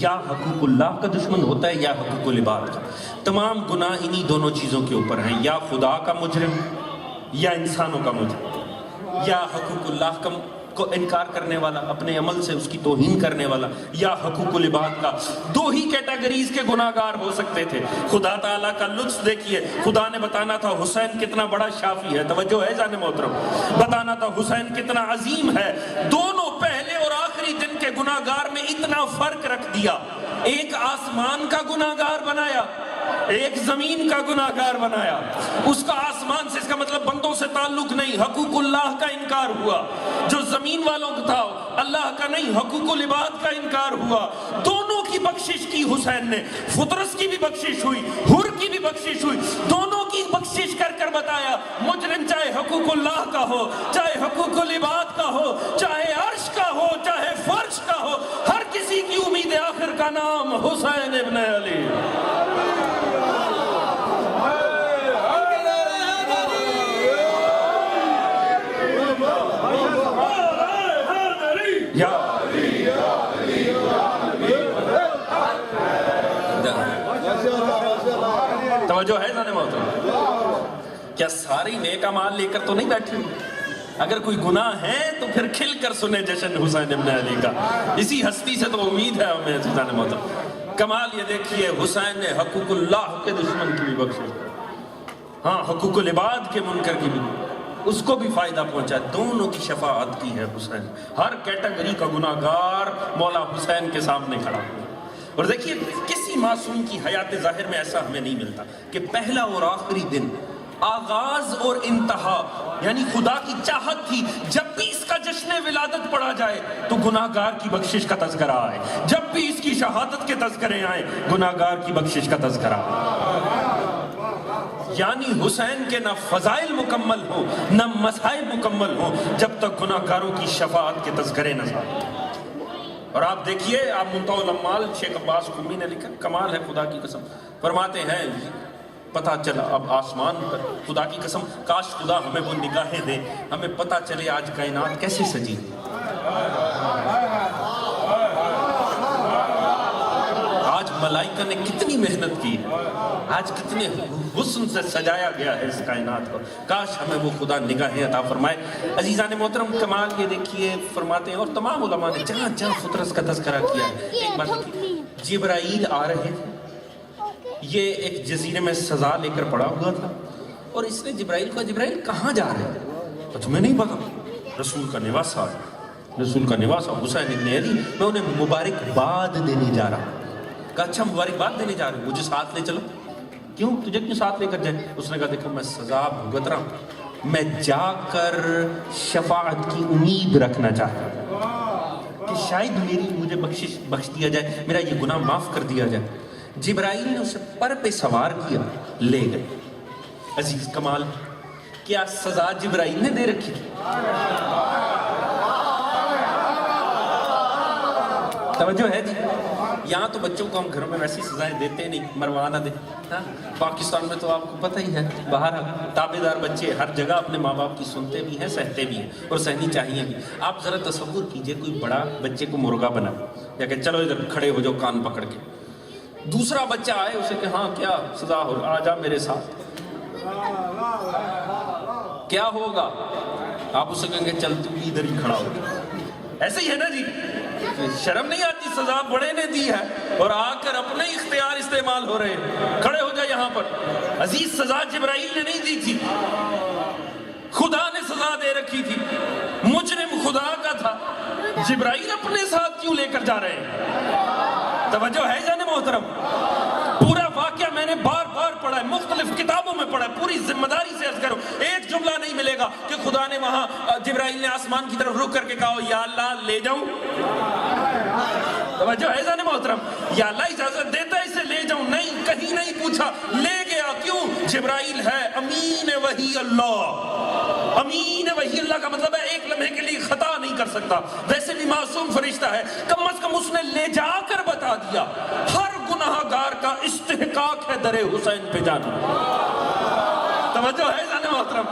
یا حقوق اللہ کا دشمن ہوتا ہے یا حقوق العباد کا۔ تمام گناہ انہی دونوں چیزوں کے اوپر ہیں، یا خدا کا مجرم یا انسانوں کا مجرم، یا حقوق اللہ کو انکار کرنے والا، اپنے عمل سے اس کی توہین کرنے والا، یا حقوق العباد کا۔ دو ہی کیٹیگریز کے گناہگار ہو سکتے تھے۔ خدا تعالیٰ کا لطف دیکھیے، خدا نے بتانا تھا حسین کتنا بڑا شافی ہے، توجہ ہے جانے محترم، بتانا تھا حسین کتنا عظیم ہے، دونوں پہلے اور آخری دن کے گناہگار میں اتنا فرق رکھ دیا، ایک آسمان کا گناہگار بنایا، ایک زمین کا گناہگار بنایا۔ اس کا آسمان سے، اس کا مطلب بندوں سے تعلق نہیں، حقوق اللہ کا انکار ہوا، جو زمین والوں کا تھا اللہ کا نہیں، حقوق العباد کا انکار ہوا۔ دونوں کی بخشش کی حسین نے، فطرس کی بھی بخشش ہوئی، حر کی بھی بخشش ہوئی، دونوں کی بخشش کر کر بتایا مجرم چاہے حقوق اللہ کا ہو، چاہے حقوق العباد کا ہو، چاہے عرش کا ہو، چاہے فرش کا ہو، ہر کسی کی امید آخر کا نام حسین ابن علی۔ توجہ ہے ذرا محترم، کیا ساری نیک اعمال لے کر تو نہیں بیٹھے؟ اگر کوئی گناہ ہے تو پھر کھل کر سنے جشن حسین ابن علی کا. اسی ہستی سے تو امید ہے ہمیں عزیزان محترم. کمال یہ دیکھیے حسین نے حقوق اللہ کے دشمن کی بھی بخشش, ہاں حقوق العباد کے منکر کی بھی, اس کو بھی فائدہ پہنچا. دونوں کی شفاعت کی ہے حسین. ہر کیٹیگری کا گناہگار مولا حسین کے سامنے کھڑا. اور دیکھیے کسی معصوم کی حیات ظاہر میں ایسا ہمیں نہیں ملتا کہ پہلا اور آخری دن, آغاز اور انتہا, یعنی خدا کی چاہت تھی جب بھی اس کا جشن ولادت پڑھا جائے تو گناہگار کی بخشش کا تذکرہ آئے, جب بھی اس کی شہادت کے تذکرے آئیں گناہگار کی بخشش کا تذکرہ آئے. یعنی حسین کے نہ فضائل مکمل ہو نہ مصائب مکمل ہو جب تک گناہگاروں کی شفاعت کے تذکرے نہ آئے. اور آپ دیکھیے, آپ منتہی الامال شیخ عباس قمی نے لکھا, کمال ہے خدا کی قسم, فرماتے ہیں پتہ چلا اب آسمان پر, خدا کی قسم کاش خدا ہمیں وہ نگاہیں دے, ہمیں پتہ چلے آج کائنات کیسے سجی. آج ملائکہ نے کتنی محنت کی ہے, آج کتنے حسن سے سجایا گیا ہے اس کائنات کو, کاش ہمیں وہ خدا نگاہیں عطا فرمائے. عزیزان محترم کمال یہ دیکھیے, فرماتے ہیں اور تمام علماء نے جہاں جہاں فطرت کا تذکرہ کیا ہے, ایک بات دیکھیے, جبرائیل آ رہے تھے, یہ ایک جزیرے میں سزا لے کر پڑا ہوا تھا, اور اس نے جبرائیل کو, جبرائیل کہاں جا رہے ہیں؟ تو تمہیں نہیں پتا, رسول کا نواسا, رسول کا نواسا حسین ابن علی, میں انہیں مبارکباد دینے جا رہا ہوں. کہا اچھا مبارکباد دینے جا رہے ہیں, مجھے ساتھ لے چلو. کیوں, تجھے کیوں ساتھ لے کر جائے؟ اس نے کہا دیکھو میں سزا بھگت رہا ہوں, میں جا کر شفاعت کی امید رکھنا چاہتا ہوں کہ شاید مجھے بخش دیا جائے, میرا یہ گناہ معاف کر دیا جائے. جبرائیل نے اسے پر پہ سوار کیا, لے گئے. عزیز کمال, کیا سزا جبرائیل نے دے رکھی تھی؟ توجہ ہے جی. یہاں تو بچوں کو ہم گھروں میں ویسی سزائیں دیتے نہیں, مروا نہ دے. پاکستان میں تو آپ کو پتہ ہی ہے, باہر تابعدار بچے ہر جگہ اپنے ماں باپ کی سنتے بھی ہیں, سہتے بھی ہیں, اور سہنی چاہیے بھی. آپ ذرا تصور کیجئے کوئی بڑا بچے کو مرغا بنا یا کہ چلو ادھر کھڑے ہو جاؤ کان پکڑ کے, دوسرا بچہ آئے اسے کہ ہاں کیا سزا ہو, آ جا میرے ساتھ, کیا ہوگا؟ آپ اسے کہیں گے چل تو ادھر ہی کھڑا ہو. ایسے ہی ہے نا جی, شرم نہیں آتی, سزا بڑے نے دی ہے اور آ کر اپنے اختیار استعمال ہو رہے ہیں, کھڑے ہو جائے یہاں پر. عزیز سزا جبرائیل نے نہیں دی تھی, خدا نے سزا دے رکھی تھی, مجرم خدا کا تھا, جبرائیل اپنے ساتھ کیوں لے کر جا رہے ہیں؟ توجہ ہے جانے محترم. پورا واقعہ میں نے بار بار پڑھا ہے, مختلف کتابوں میں پڑھا ہے, پوری ذمہ داری سے عرض کروں, ایک جملہ نہیں ملے گا کہ خدا نے وہاں جبرائیل نے آسمان کی طرف رک کر کے کہا یا اللہ لے جاؤں. توجہ ہے جانے محترم, یا اللہ اجازت دیتا ہے اسے لے جاؤں, نہیں, کہیں نہیں پوچھا, لے گیا. کیوں؟ جبرائیل ہے امین وحی اللہ. امین وحی اللہ کا مطلب ہے ایک لمحے کے لیے خطا نہیں کر سکتا. ویسے بھی معصوم فرشتہ ہے, کم از کم اس نے لے جا کر بتا دیا. ہر گناہگار کا استحقاق ہے در حسین پہ جانا. توجہ ہے جانے محترم,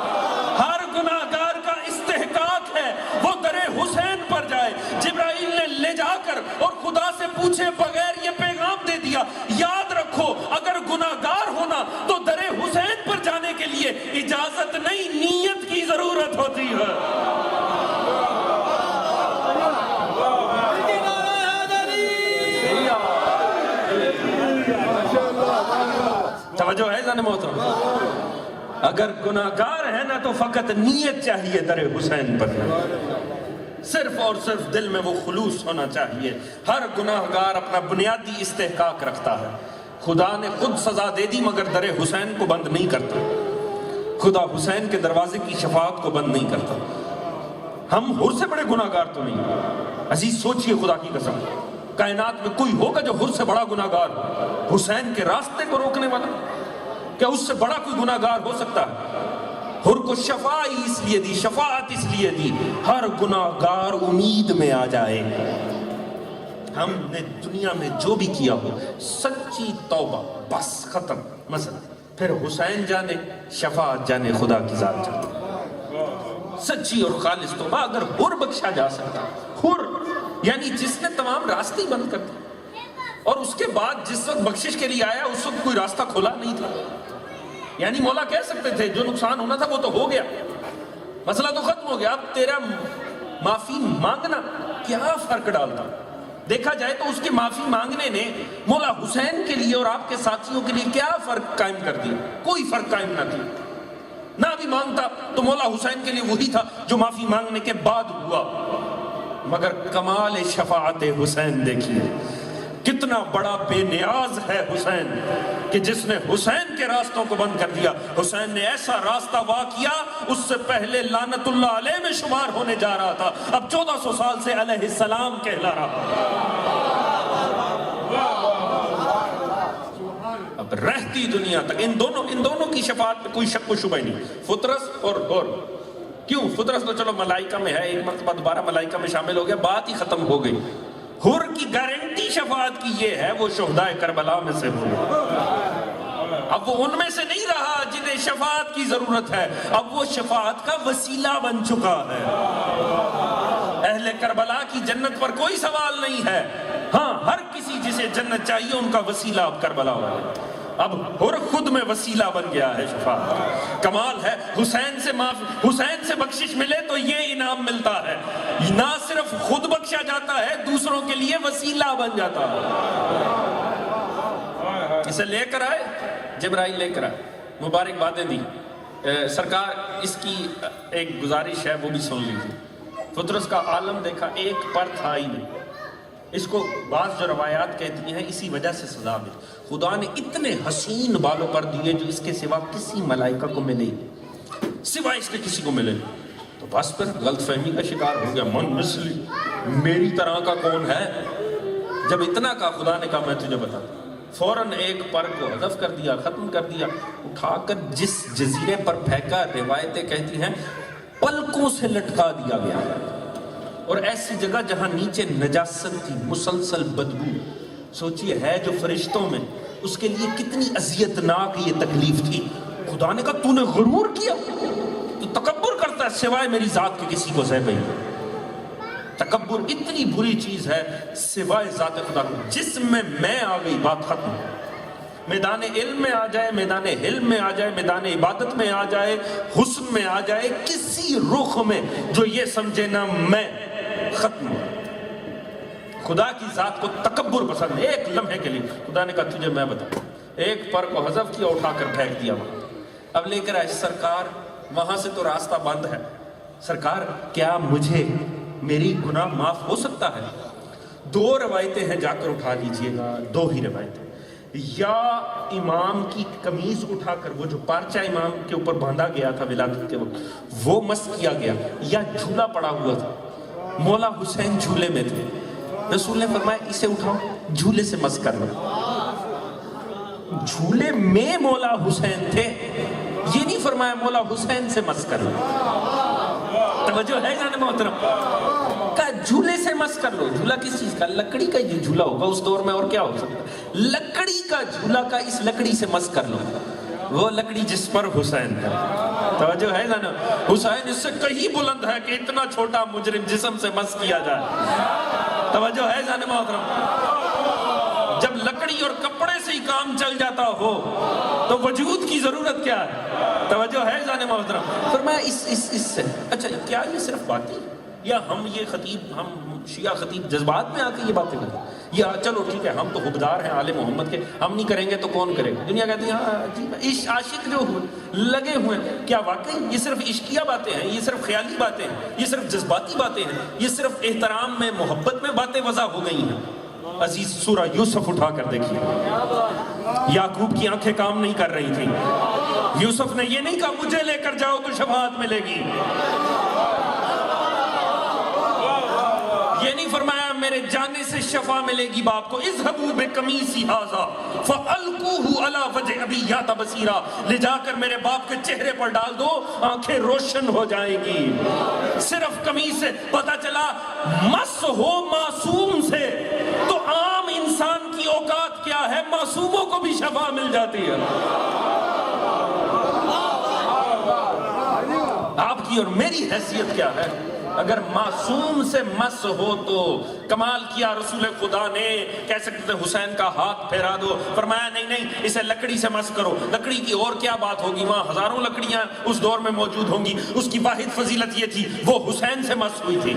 ہر گناہگار کا استحقاق ہے وہ در حسین پر جائے. جبرائیل نے لے جا کر اور خدا سے پوچھے بغیر یہ پیغام دے دیا, یاد رکھو اگر گناہگار ہونا تو در حسین پر جانے کے لیے اجازت نہیں, نیت کی ضرورت ہوتی ہے. توجہ ہے جانے محترم, اگر گناہگار ہے نا تو فقط نیت چاہیے در حسین پر, صرف اور صرف دل میں وہ خلوص ہونا چاہیے. ہر گناہگار اپنا بنیادی استحقاق رکھتا ہے. خدا نے خود سزا دے دی مگر در حسین کو بند نہیں کرتا. خدا حسین کے دروازے کی شفاعت کو بند نہیں کرتا. ہم حر سے بڑے گناہگار تو نہیں. عزیز سوچئے خدا کی قسم, کائنات میں کوئی ہوگا جو حر سے بڑا گناہگار ہو؟ حسین کے راستے کو روکنے والا, کیا اس سے بڑا کوئی گناہگار ہو سکتا ہے؟ حر کو شفاعت اس لیے دی, ہر گناہگار امید میں آ جائے. ہم نے دنیا میں جو بھی کیا ہو سچی توبہ, بس ختم مثلا. پھر حسین جانے, شفاعت جانے, خدا کی ذات جانے. سچی اور خالص توبہ اگر حر بخشا جا سکتا, حر یعنی جس نے تمام راستے بند کر دیے, اور اس کے بعد جس وقت بخشش کے لیے آیا اس وقت کوئی راستہ کھلا نہیں تھا. یعنی مولا کہہ سکتے تھے جو نقصان ہونا تھا وہ تو ہو گیا, مسئلہ تو ختم ہو گیا. اب تیرا معافی مانگنا کیا فرق ڈالتا؟ دیکھا جائے تو اس کے معافی مانگنے نے مولا حسین کے لیے اور آپ کے ساتھیوں کے لیے کیا فرق قائم کر دیا؟ کوئی فرق قائم نہ کیا. نہ بھی مانگتا تو مولا حسین کے لیے وہی تھا جو معافی مانگنے کے بعد ہوا. مگر کمال شفاعت حسین دیکھیے، کتنا بڑا بے نیاز ہے حسین کہ جس نے حسین کے راستوں کو بند کر دیا. حسین نے ایسا راستہ وا کیا اس سے پہلے لعنت اللہ علیہ میں شمار ہونے جا رہا تھا، اب 1400 سال سے علیہ السلام کہلا رہا. اب رہتی دنیا تک ان دونوں کی شفاعت پہ کوئی شک و شبہ نہیں. فطرس اور حر. کیوں؟ فطرس تو چلو ملائکہ میں ہے، ایک مرتبہ دوبارہ ملائکہ میں شامل ہو گیا، بات ہی ختم ہو گئی. حر کی گارنٹی شفاعت کی یہ ہے وہ شہدائے کربلا میں سے ہوئے. اب وہ ان میں سے نہیں رہا جنہیں شفاعت کی ضرورت ہے، اب وہ شفاعت کا وسیلہ بن چکا ہے. اہل کربلا کی جنت پر کوئی سوال نہیں ہے. ہاں، ہر کسی جسے جنت چاہیے ان کا وسیلہ اب کربلا ہوا ہے. اب حر خود میں وسیلہ بن گیا ہے شفاعت. کمال ہے حسین سے بخشش ملے تو یہ انعام ملتا ہے. نہ صرف خود بخشا جاتا ہے، دوسروں کے لیے وسیلہ بن جاتا ہے. اسے لے کر آئے جبرائیل، لے کر آئے، مبارک باتیں دی. سرکار اس کی ایک گزارش ہے وہ بھی سن لیجیے. فطرس کا عالم دیکھا، ایک پر تھا ہی نہیں. اس کو بعض جو روایات کہتی ہیں اسی وجہ سے سزا ملی. خدا نے اتنے حسین بالوں پر دیے جو اس کے سوا کسی ملائکہ کو ملے ہی، سوائے اس کے کسی کو ملے. تو بس پھر غلط فہمی کا شکار ہو گیا. من مثلی، میری طرح کا کون ہے؟ جب اتنا کا خدا نے کہا میں تجھے بتا، فوراً ایک پر کو حذف کر دیا، ختم کر دیا، اٹھا کر جس جزیرے پر پھینکا. روایتیں کہتی ہیں پلکوں سے لٹکا دیا گیا، اور ایسی جگہ جہاں نیچے نجاست تھی، مسلسل بدبو. سوچئے ہے جو فرشتوں میں، اس کے لیے کتنی اذیتناک یہ تکلیف تھی. خدا نے کہا تو نے غرور کیا، تو تکبر کرتا ہے سوائے میری ذات کے کسی کو زیب نہیں. تکبر اتنی بری چیز ہے سوائے ذات خدا کو. جس میں آ گئی بات ختم. میدان علم میں آ جائے، میدان حلم میں آ جائے، میدان عبادت میں آ جائے، حسن میں آ جائے، کسی رخ میں جو یہ سمجھے نا میں، ختم. خدا کی ذات کو تکبر پسند ہے. ایک لمحے کے لیے خدا نے کہا تجھے میں بتا، ایک پر کو حذف کیا، اٹھا کر پھینک دیا وہاں. اب لے کر آئے سرکار، وہاں سے تو راستہ بند ہے. سرکار کیا مجھے میری گناہ معاف ہو سکتا ہے؟ 2 روایتیں ہیں، جا کر اٹھا لیجئے گا. 2 ہی روایتیں. یا امام کی قمیض اٹھا کر، وہ جو پارچہ امام کے اوپر باندھا گیا تھا ولادت کے وقت، وہ مس کیا گیا، یا جھولا پڑا ہوا تھا. مولا حسین جھولے میں تھے. رسول نے فرمایا اسے اٹھاؤ، جھولے سے مس کر لو. جھولے میں مولا حسین تھے، یہ نہیں فرمایا مولا حسین سے مس کر لو. توجہ ہے جانے محترم؟ کہا جھولے سے مس کر لو. جھولا کس چیز کا؟ لکڑی کا یہ جھولا ہوگا اس دور میں، اور کیا ہو سکتا ہے؟ لکڑی کا جھولا کا، اس لکڑی سے مس کر لو. وہ لکڑی جس پر حسین ہے. توجہ ہے جانا؟ حسین اس سے کہیں بلند ہے کہ اتنا چھوٹا مجرم جسم سے مس کیا جائے. توجہ ہے جانے محترم؟ جب لکڑی اور کپڑے سے ہی کام چل جاتا ہو تو وجود کی ضرورت کیا ہے؟ توجہ ہے جانے محترم؟ فرمایا اس سے. اچھا کیا یہ صرف باتیں، یا ہم یہ خطیب، ہم شیعہ خطیب جذبات میں آ کے یہ باتیں کریں، یا چلو ٹھیک ہے ہم تو حبدار ہیں آل محمد کے، ہم نہیں کریں گے تو کون کرے گا؟ دنیا کہتی ہے ہاں عشق عاشق جو لگے ہوئے ہیں. کیا واقعی یہ صرف عشقیہ باتیں ہیں؟ یہ صرف خیالی باتیں ہیں؟ یہ صرف جذباتی باتیں ہیں؟ یہ صرف احترام میں، محبت میں باتیں وضع ہو گئی ہیں؟ عزیز سورہ یوسف اٹھا کر دیکھیے. یعقوب کی آنکھیں کام نہیں کر رہی تھیں. یوسف نے یہ نہیں کہا مجھے لے کر جاؤ تو شفاعت ملے گی. یہ نہیں فرمایا میرے جانے سے شفا ملے گی باپ کو. اذهبوا بقمیصی ھذا فالقوه علی وجه ابی یأتی بصیرا. لے جا کر میرے باپ کے چہرے پر ڈال دو، آنکھیں روشن ہو جائیں گی. صرف قمیص سے پتہ چلا مس ہو معصوم سے تو عام انسان کی اوقات کیا ہے، معصوموں کو بھی شفا مل جاتی ہے. آپ کی اور میری حیثیت کیا ہے؟ اگر معصوم سے مس ہو تو کمال کیا رسول خدا نے، کہہ سکتے تھے حسین کا ہاتھ پھیرا دو، فرمایا نہیں نہیں اسے لکڑی سے مس کرو، لکڑی کی اور کیا بات ہوگی، وہاں ہزاروں لکڑیاں اس دور میں موجود ہوں گی، اس کی واحد فضیلت یہ تھی وہ حسین سے مس ہوئی تھی۔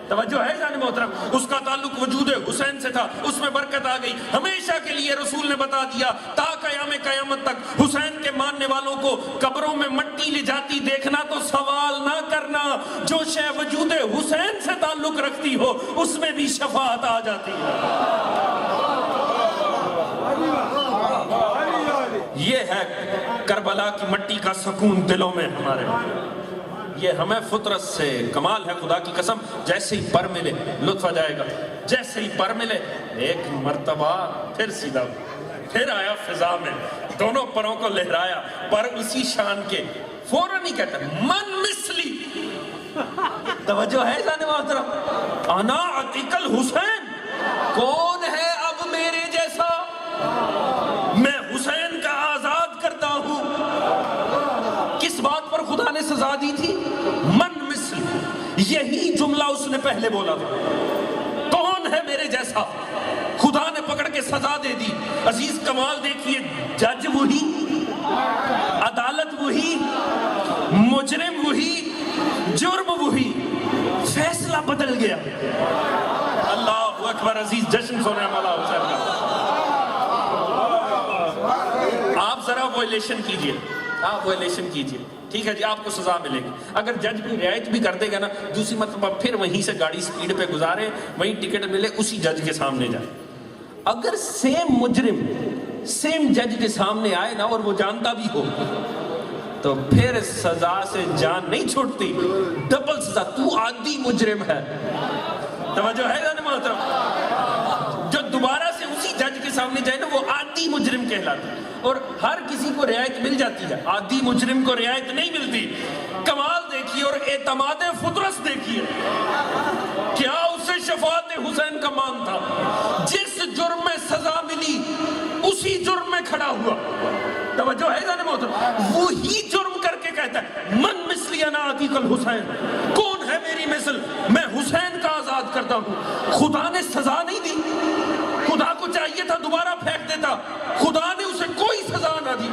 توجہ ہے جان محترم، اس کا تعلق وجود حسین سے تھا، اس میں برکت آ گئی، ہمیشہ کے لیے رسول نے بتا دیا تا قیامت تک حسین کے ماننے والوں کو قبروں میں مٹی لے جاتی دیکھنا تو سوال نہ کرنا، جو شے وجود حسین سے تعلق رکھتی ہو اس میں بھی شفاعت آ جاتی ہے۔ یہ ہے کربلا کی مٹی کا سکون دلوں میں ہمارے، یہ ہمیں فطرت سے کمال ہے خدا کی قسم، جیسے ہی پر ملے لطف آ جائے گا، جیسے ہی پر ملے ایک مرتبہ پھر سیدھا، پھر آیا فضا میں، دونوں پروں کو لہرایا، پر اسی شان کے، فوراً ہی کہتا ہے من مثلی، توجہ ہے جانے محترم، انا عتیق الحسین، کون ہے اب میرے جیسا، میں حسین کا آزاد کرتا ہوں۔ کس بات پر خدا نے سزا دی تھی؟ من مثل، یہی جملہ اس نے پہلے بولا تھا، کون ہے میرے جیسا، خدا نے پکڑ کے سزا دے دی۔ عزیز کمال دیکھیے، جج وہی، عدالت وہی، مجرم وہی، جرم وہی، فیصلہ بدل گیا۔ اللہ اکبر، عزیز جشن سونے والا حسین کا۔ آپ ذرا وائلیشن کیجئے، آپ وائلیشن کیجئے، ٹھیک ہے جی، آپ کو سزا ملے گی۔ اگر جج بھی رعایت بھی کر دے گا نا، دوسری مرتبہ پھر وہیں سے گاڑی سپیڈ پہ گزارے، وہیں ٹکٹ ملے، اسی جج کے سامنے جائے۔ اگر سیم مجرم سیم جج کے سامنے آئے نا اور وہ جانتا بھی ہو تو پھر سزا سے جان نہیں چھوٹتی، ڈبل سزا، تو عادی مجرم ہے۔ توجہ ہے نا محترم، جو دوبارہ سے اسی جج کے سامنے جائے نا وہ عادی مجرم کہلاتا ہے، اور ہر کسی کو رعایت مل جاتی ہے، عادی مجرم کو رعایت نہیں ملتی۔ کمال دیکھیے اور اعتماد فطرت دیکھیے، کیا اسے شفاعت حسین کا مان تھا، جس جرم میں سزا ملی اسی جرم میں کھڑا ہوا۔ توجہ ہے جانے محترم، وہی جرم کر کے کہتا ہے من مثلی انا عتیق الحسین، کون ہے میری مثل، میں حسین کا آزاد کرتا ہوں۔ خدا نے سزا نہیں دی، خدا کو چاہیے تھا دوبارہ پھینک دیتا، خدا نے اسے کوئی سزا نہ دی،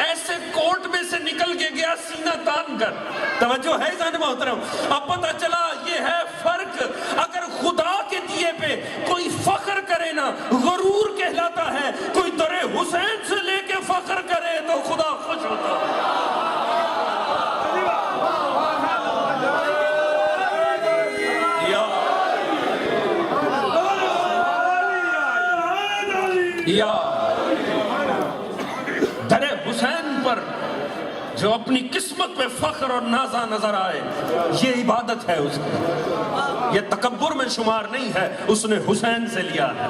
ایسے کورٹ میں سے نکل کے گیا سینہ تان کر۔ توجہ ہے جان محترم، اب پتہ چلا یہ ہے فرق، اگر خدا کے دیے پہ کوئی فخر کرے نا غرور کہلاتا ہے، کوئی در حسین سے لے کے فخر کرے تو خدا خوش ہوتا ہے۔ یا در حسین پر جو اپنی قسمت پہ فخر اور نازا نظر آئے، یہ عبادت ہے اس کی، یہ تکبر میں شمار نہیں ہے، اس نے حسین سے لیا ہے۔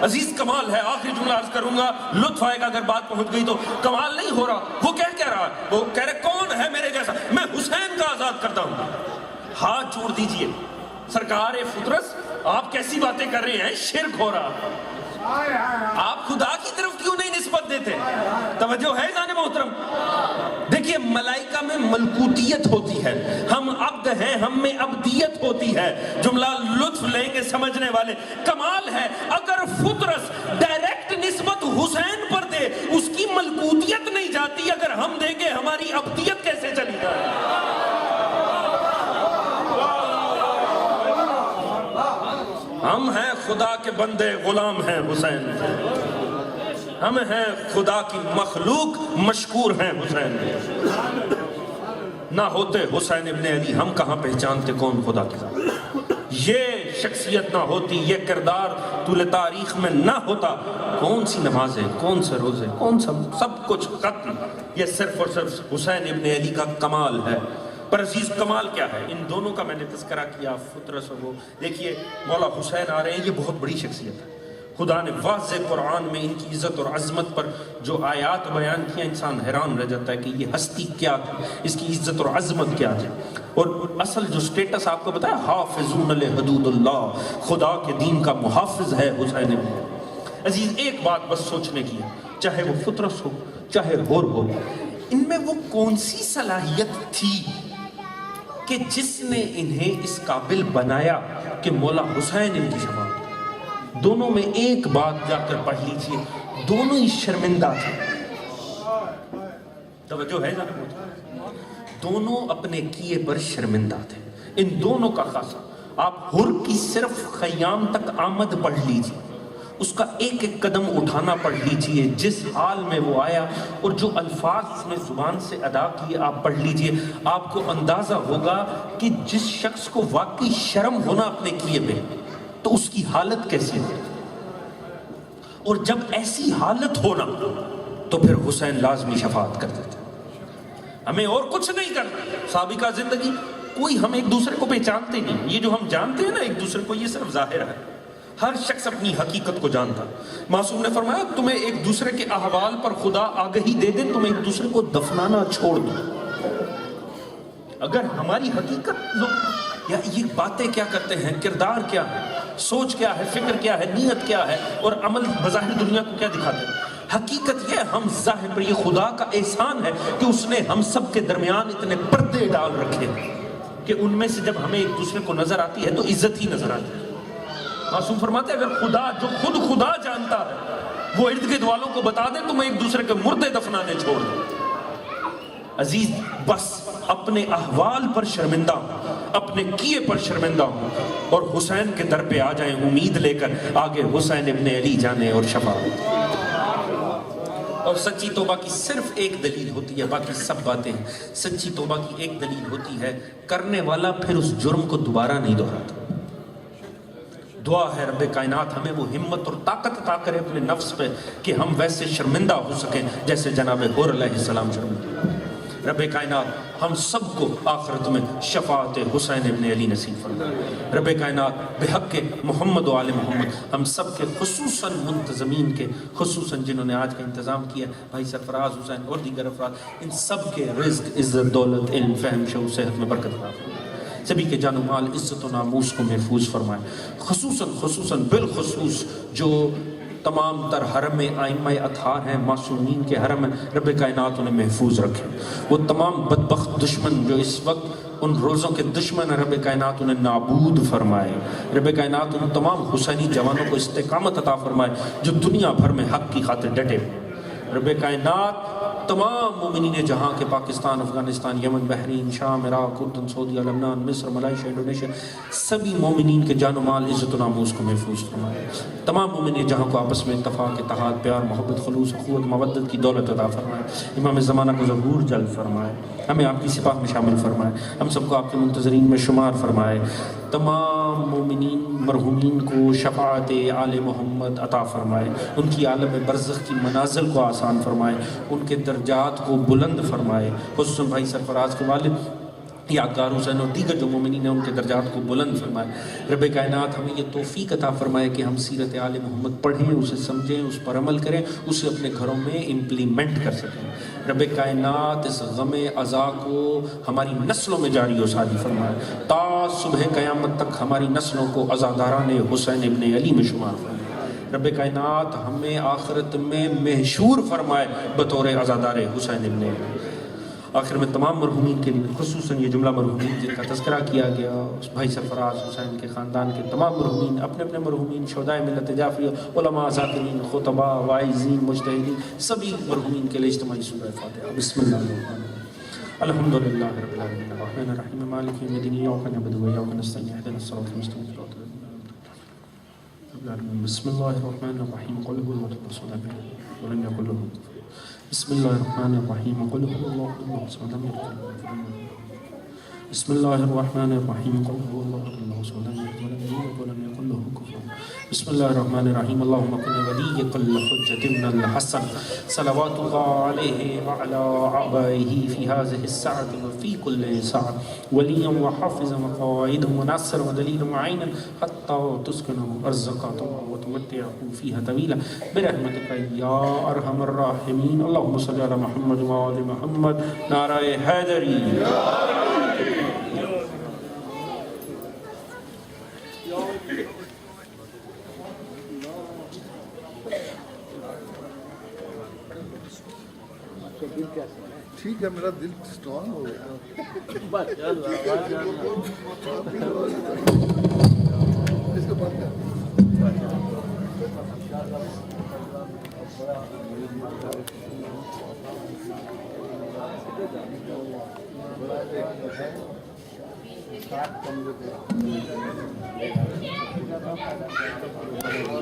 عزیز کمال ہے، آخری جملہ عرض کروں گا، لطف آئے گا اگر بات پہنچ گئی تو۔ کمال نہیں ہو رہا، وہ کہہ رہا ہے، وہ کہہ رہے کون ہے میرے جیسا، میں حسین کا آزاد کرتا ہوں۔ ہاتھ جوڑ دیجئے، سرکار فطرت آپ کیسی باتیں کر رہے ہیں، شرک ہو رہا، آپ خدا کی طرف کیوں نہیں نسبت دیتے؟ توجہ ہے جان محترم، دیکھیے ملائکہ میں ملکوتیت ہوتی ہے، ہم عبد ہیں، ہم میں عبدیت ہوتی ہے، جملہ لطف لیں گے سمجھنے والے۔ کمال ہے اگر فطرت ڈائریکٹ نسبت حسین پر دے، اس کی ملکوتیت نہیں جاتی، اگر ہم دیں گے ہماری عبدیت کیسے چلی جائے؟ ہم ہیں خدا کے بندے، غلام ہیں حسین، ہم ہیں خدا کی مخلوق، مشکور ہیں حسین۔ نہ ہوتے حسین ابن علی ہم کہاں پہچانتے کون خدا کی ذات، یہ شخصیت نہ ہوتی، یہ کردار طول تاریخ میں نہ ہوتا، کون سی نمازیں، کون سے روزے، کون سا سب کچھ ختم۔ یہ صرف اور صرف حسین ابن علی کا کمال ہے۔ پر عزیز کمال کیا ہے، ان دونوں کا میں نے تذکرہ کیا، فطرت و وہ دیکھیے مولا حسین آ رہے ہیں، یہ بہت بڑی شخصیت ہے۔ خدا نے واضح قرآن میں ان کی عزت اور عظمت پر جو آیات بیان کیا، انسان حیران رہ جاتا ہے کہ یہ ہستی کیا تھی، اس کی عزت اور عظمت کیا ہے۔ اور اصل جو سٹیٹس آپ کو بتایا، حافظون لحدود اللہ، خدا کے دین کا محافظ ہے حسین ابن۔ عزیز ایک بات بس سوچنے کی ہے، چاہے وہ فطرت ہو چاہے اور ہو، ان میں وہ کون سی صلاحیت تھی کہ جس نے انہیں اس قابل بنایا کہ مولا حسین ان کی شفاعت. دونوں میں ایک بات جا کر پڑھ لیجئے, دونوں ہی شرمندہ تھے. توجہ ہے نا, دونوں اپنے کیے پر شرمندہ تھے. ان دونوں کا خاصہ آپ حر کی صرف خیام تک آمد پڑھ لیجئے, اس کا ایک ایک قدم اٹھانا پڑھ لیجئے, جس حال میں وہ آیا اور جو الفاظ اس نے زبان سے ادا کیے آپ پڑھ لیجئے. آپ کو اندازہ ہوگا کہ جس شخص کو واقعی شرم ہونا اپنے کیے پہ, تو اس کی حالت کیسی ہے, اور جب ایسی حالت ہونا تو پھر حسین لازمی شفاعت کر دیتے. ہمیں اور کچھ نہیں کرنا. سابقہ زندگی کوئی ہم ایک دوسرے کو پہچانتے نہیں. یہ جو ہم جانتے ہیں نا ایک دوسرے کو, یہ صرف ظاہر ہے. ہر شخص اپنی حقیقت کو جانتا. معصوم نے فرمایا تمہیں ایک دوسرے کے احوال پر خدا آگہی دے دے, تم ایک دوسرے کو دفنانا چھوڑ دو. اگر ہماری حقیقت لوگ یا یہ باتیں کیا کرتے ہیں, کردار کیا ہے, سوچ کیا ہے, فکر کیا ہے, نیت کیا ہے, اور عمل بظاہر دنیا کو کیا دکھاتے ہیں. حقیقت یہ ہم ظاہر پر, یہ خدا کا احسان ہے کہ اس نے ہم سب کے درمیان اتنے پردے ڈال رکھے ہیں کہ ان میں سے جب ہمیں ایک دوسرے کو نظر آتی ہے تو عزت ہی نظر آتی ہے. معصوم فرماتے ہیں اگر خدا جو خود خدا جانتا ہے وہ ارد گرد والوں کو بتا دے تو میں ایک دوسرے کے مردے دفنانے چھوڑ دوں. عزیز بس اپنے احوال پر شرمندہ ہوں, اپنے کیے پر شرمندہ ہوں, اور حسین کے در پہ آ جائیں امید لے کر. آگے حسین ابن علی جانے اور شفاعت. اور سچی توبہ کی صرف ایک دلیل ہوتی ہے, باقی سب باتیں ہیں. سچی توبہ کی ایک دلیل ہوتی ہے, کرنے والا پھر اس جرم کو دوبارہ نہیں دہراتا. دعا ہے رب کائنات ہمیں وہ ہمت اور طاقت عطا کرے اپنے نفس پہ کہ ہم ویسے شرمندہ ہو سکیں جیسے جناب حر علیہ السلام شرمندہ. رب کائنات ہم سب کو آخرت میں شفاعت حسین ابن علی نصیب فرمائے. رب کائنات بحق محمد و آل محمد ہم سب کے خصوصاً منتظمین کے, خصوصاً جنہوں نے آج کا انتظام کیا, بھائی سرفراز حسین اور دیگر افراد, ان سب کے رزق, عزت, دولت, علم, فہم, شعور, صحت میں برکت عطا فرمائے. سبھی کے جان و مال, عزت و ناموس کو محفوظ فرمائے. خصوصاً بالخصوص جو تمام تر حرم ائمہ اطہار ہیں, معصومین کے حرم ہیں, رب کائنات انہیں محفوظ رکھے. وہ تمام بدبخت دشمن جو اس وقت ان روزوں کے دشمن ہیں, رب کائنات انہیں نابود فرمائے. رب کائنات ان تمام حسینی جوانوں کو استقامت عطا فرمائے جو دنیا بھر میں حق کی خاطر ڈٹے. رب کائنات تمام مومنین جہاں کے, پاکستان, افغانستان, یمن, بحرین, شام, عراق, اردن, سعودیہ, لبنان, مصر, ملائیشیا, انڈونیشیا, سبھی مومنین کے جان و مال, عزت و ناموس کو محفوظ فرمائے. تمام مومنین جہاں کو آپس میں اتفاق, اتحاد, پیار, محبت, خلوص, اخوت, مودت کی دولت عطا فرمائے. امام زمانہ کو ظہور جلد فرمائے. ہمیں آپ کی سپاہ میں شامل فرمائے. ہم سب کو آپ کے منتظرین میں شمار فرمائے. تمام مومنین مرحومین کو شفاعت آل محمد عطا فرمائے. ان کی عالم برزخ کی منازل کو آسان فرمائے. ان کے درجات کو بلند فرمائے. خصوصاً بھائی سرفراز کے والد یادگار حسین اور دیگر جو مومنین ہیں ان کے درجات کو بلند فرمائے. رب کائنات ہمیں یہ توفیق عطا فرمائے کہ ہم سیرت آل محمد پڑھیں, اسے سمجھیں, اس پر عمل کریں, اسے اپنے گھروں میں امپلیمنٹ کر سکیں. رب کائنات اس غم عزا کو ہماری نسلوں میں جاری و ساری فرمائے. تا صبح قیامت تک ہماری نسلوں کو عزاداران حسین ابن علی میں شمار فرمائے. رب کائنات ہمیں آخرت میں محشور فرمائے بطور عزادار حسین ابن علی. آخر میں تمام مرحومین کے لیے, خصوصاً یہ جملہ مرحومین جن کا تذکرہ کیا گیا, بھائی سرفراز حسین کے خاندان کے تمام مرحومین, اپنے اپنے مرحومین, شہدائے ملت جعفریہ, علماء, ذاکرین, خطباء, واعظین, مجتہدین, سبھی مرحومین کے لیے اجتماعی سورہ فاتحہ. بسم اللہ الرحمن الرحیم. الحمد للہ رب العالمین الرحمن الرحیم مالک یوم الدین ایاک نعبد و ایاک نستعین اهدنا الصراط المستقیم صراط الذین انعمت علیہم. بسم اللہ الرحمن الرحیم. قل هو الله احد ولم یکن له کفوا. بسم الله الرحمن الرحیم. قل هو الله احد ولم یکن له کفوا. بسم الله الرحمن الرحیم. قل هو الله احد ولم یکن له کفوا. بسم الله الرحمن الرحیم. اللهم كن وليك الحجة ابن الحسن صلوات الله عليه وعلى آبائه في هذه الساعة وفي كل ساعة وليا وحافظا وقائدا وناصرا ودليلا معينا حتى تسكنه أرزقا طوعا وتمتعه فيها طويلا برحمتك يا أرحم الراحمين. اللهم صل على محمد وآل محمد. نعرہ حیدری. ٹھیک ہے میرا دل اسٹرانگ ہو گیا اس کو بند کر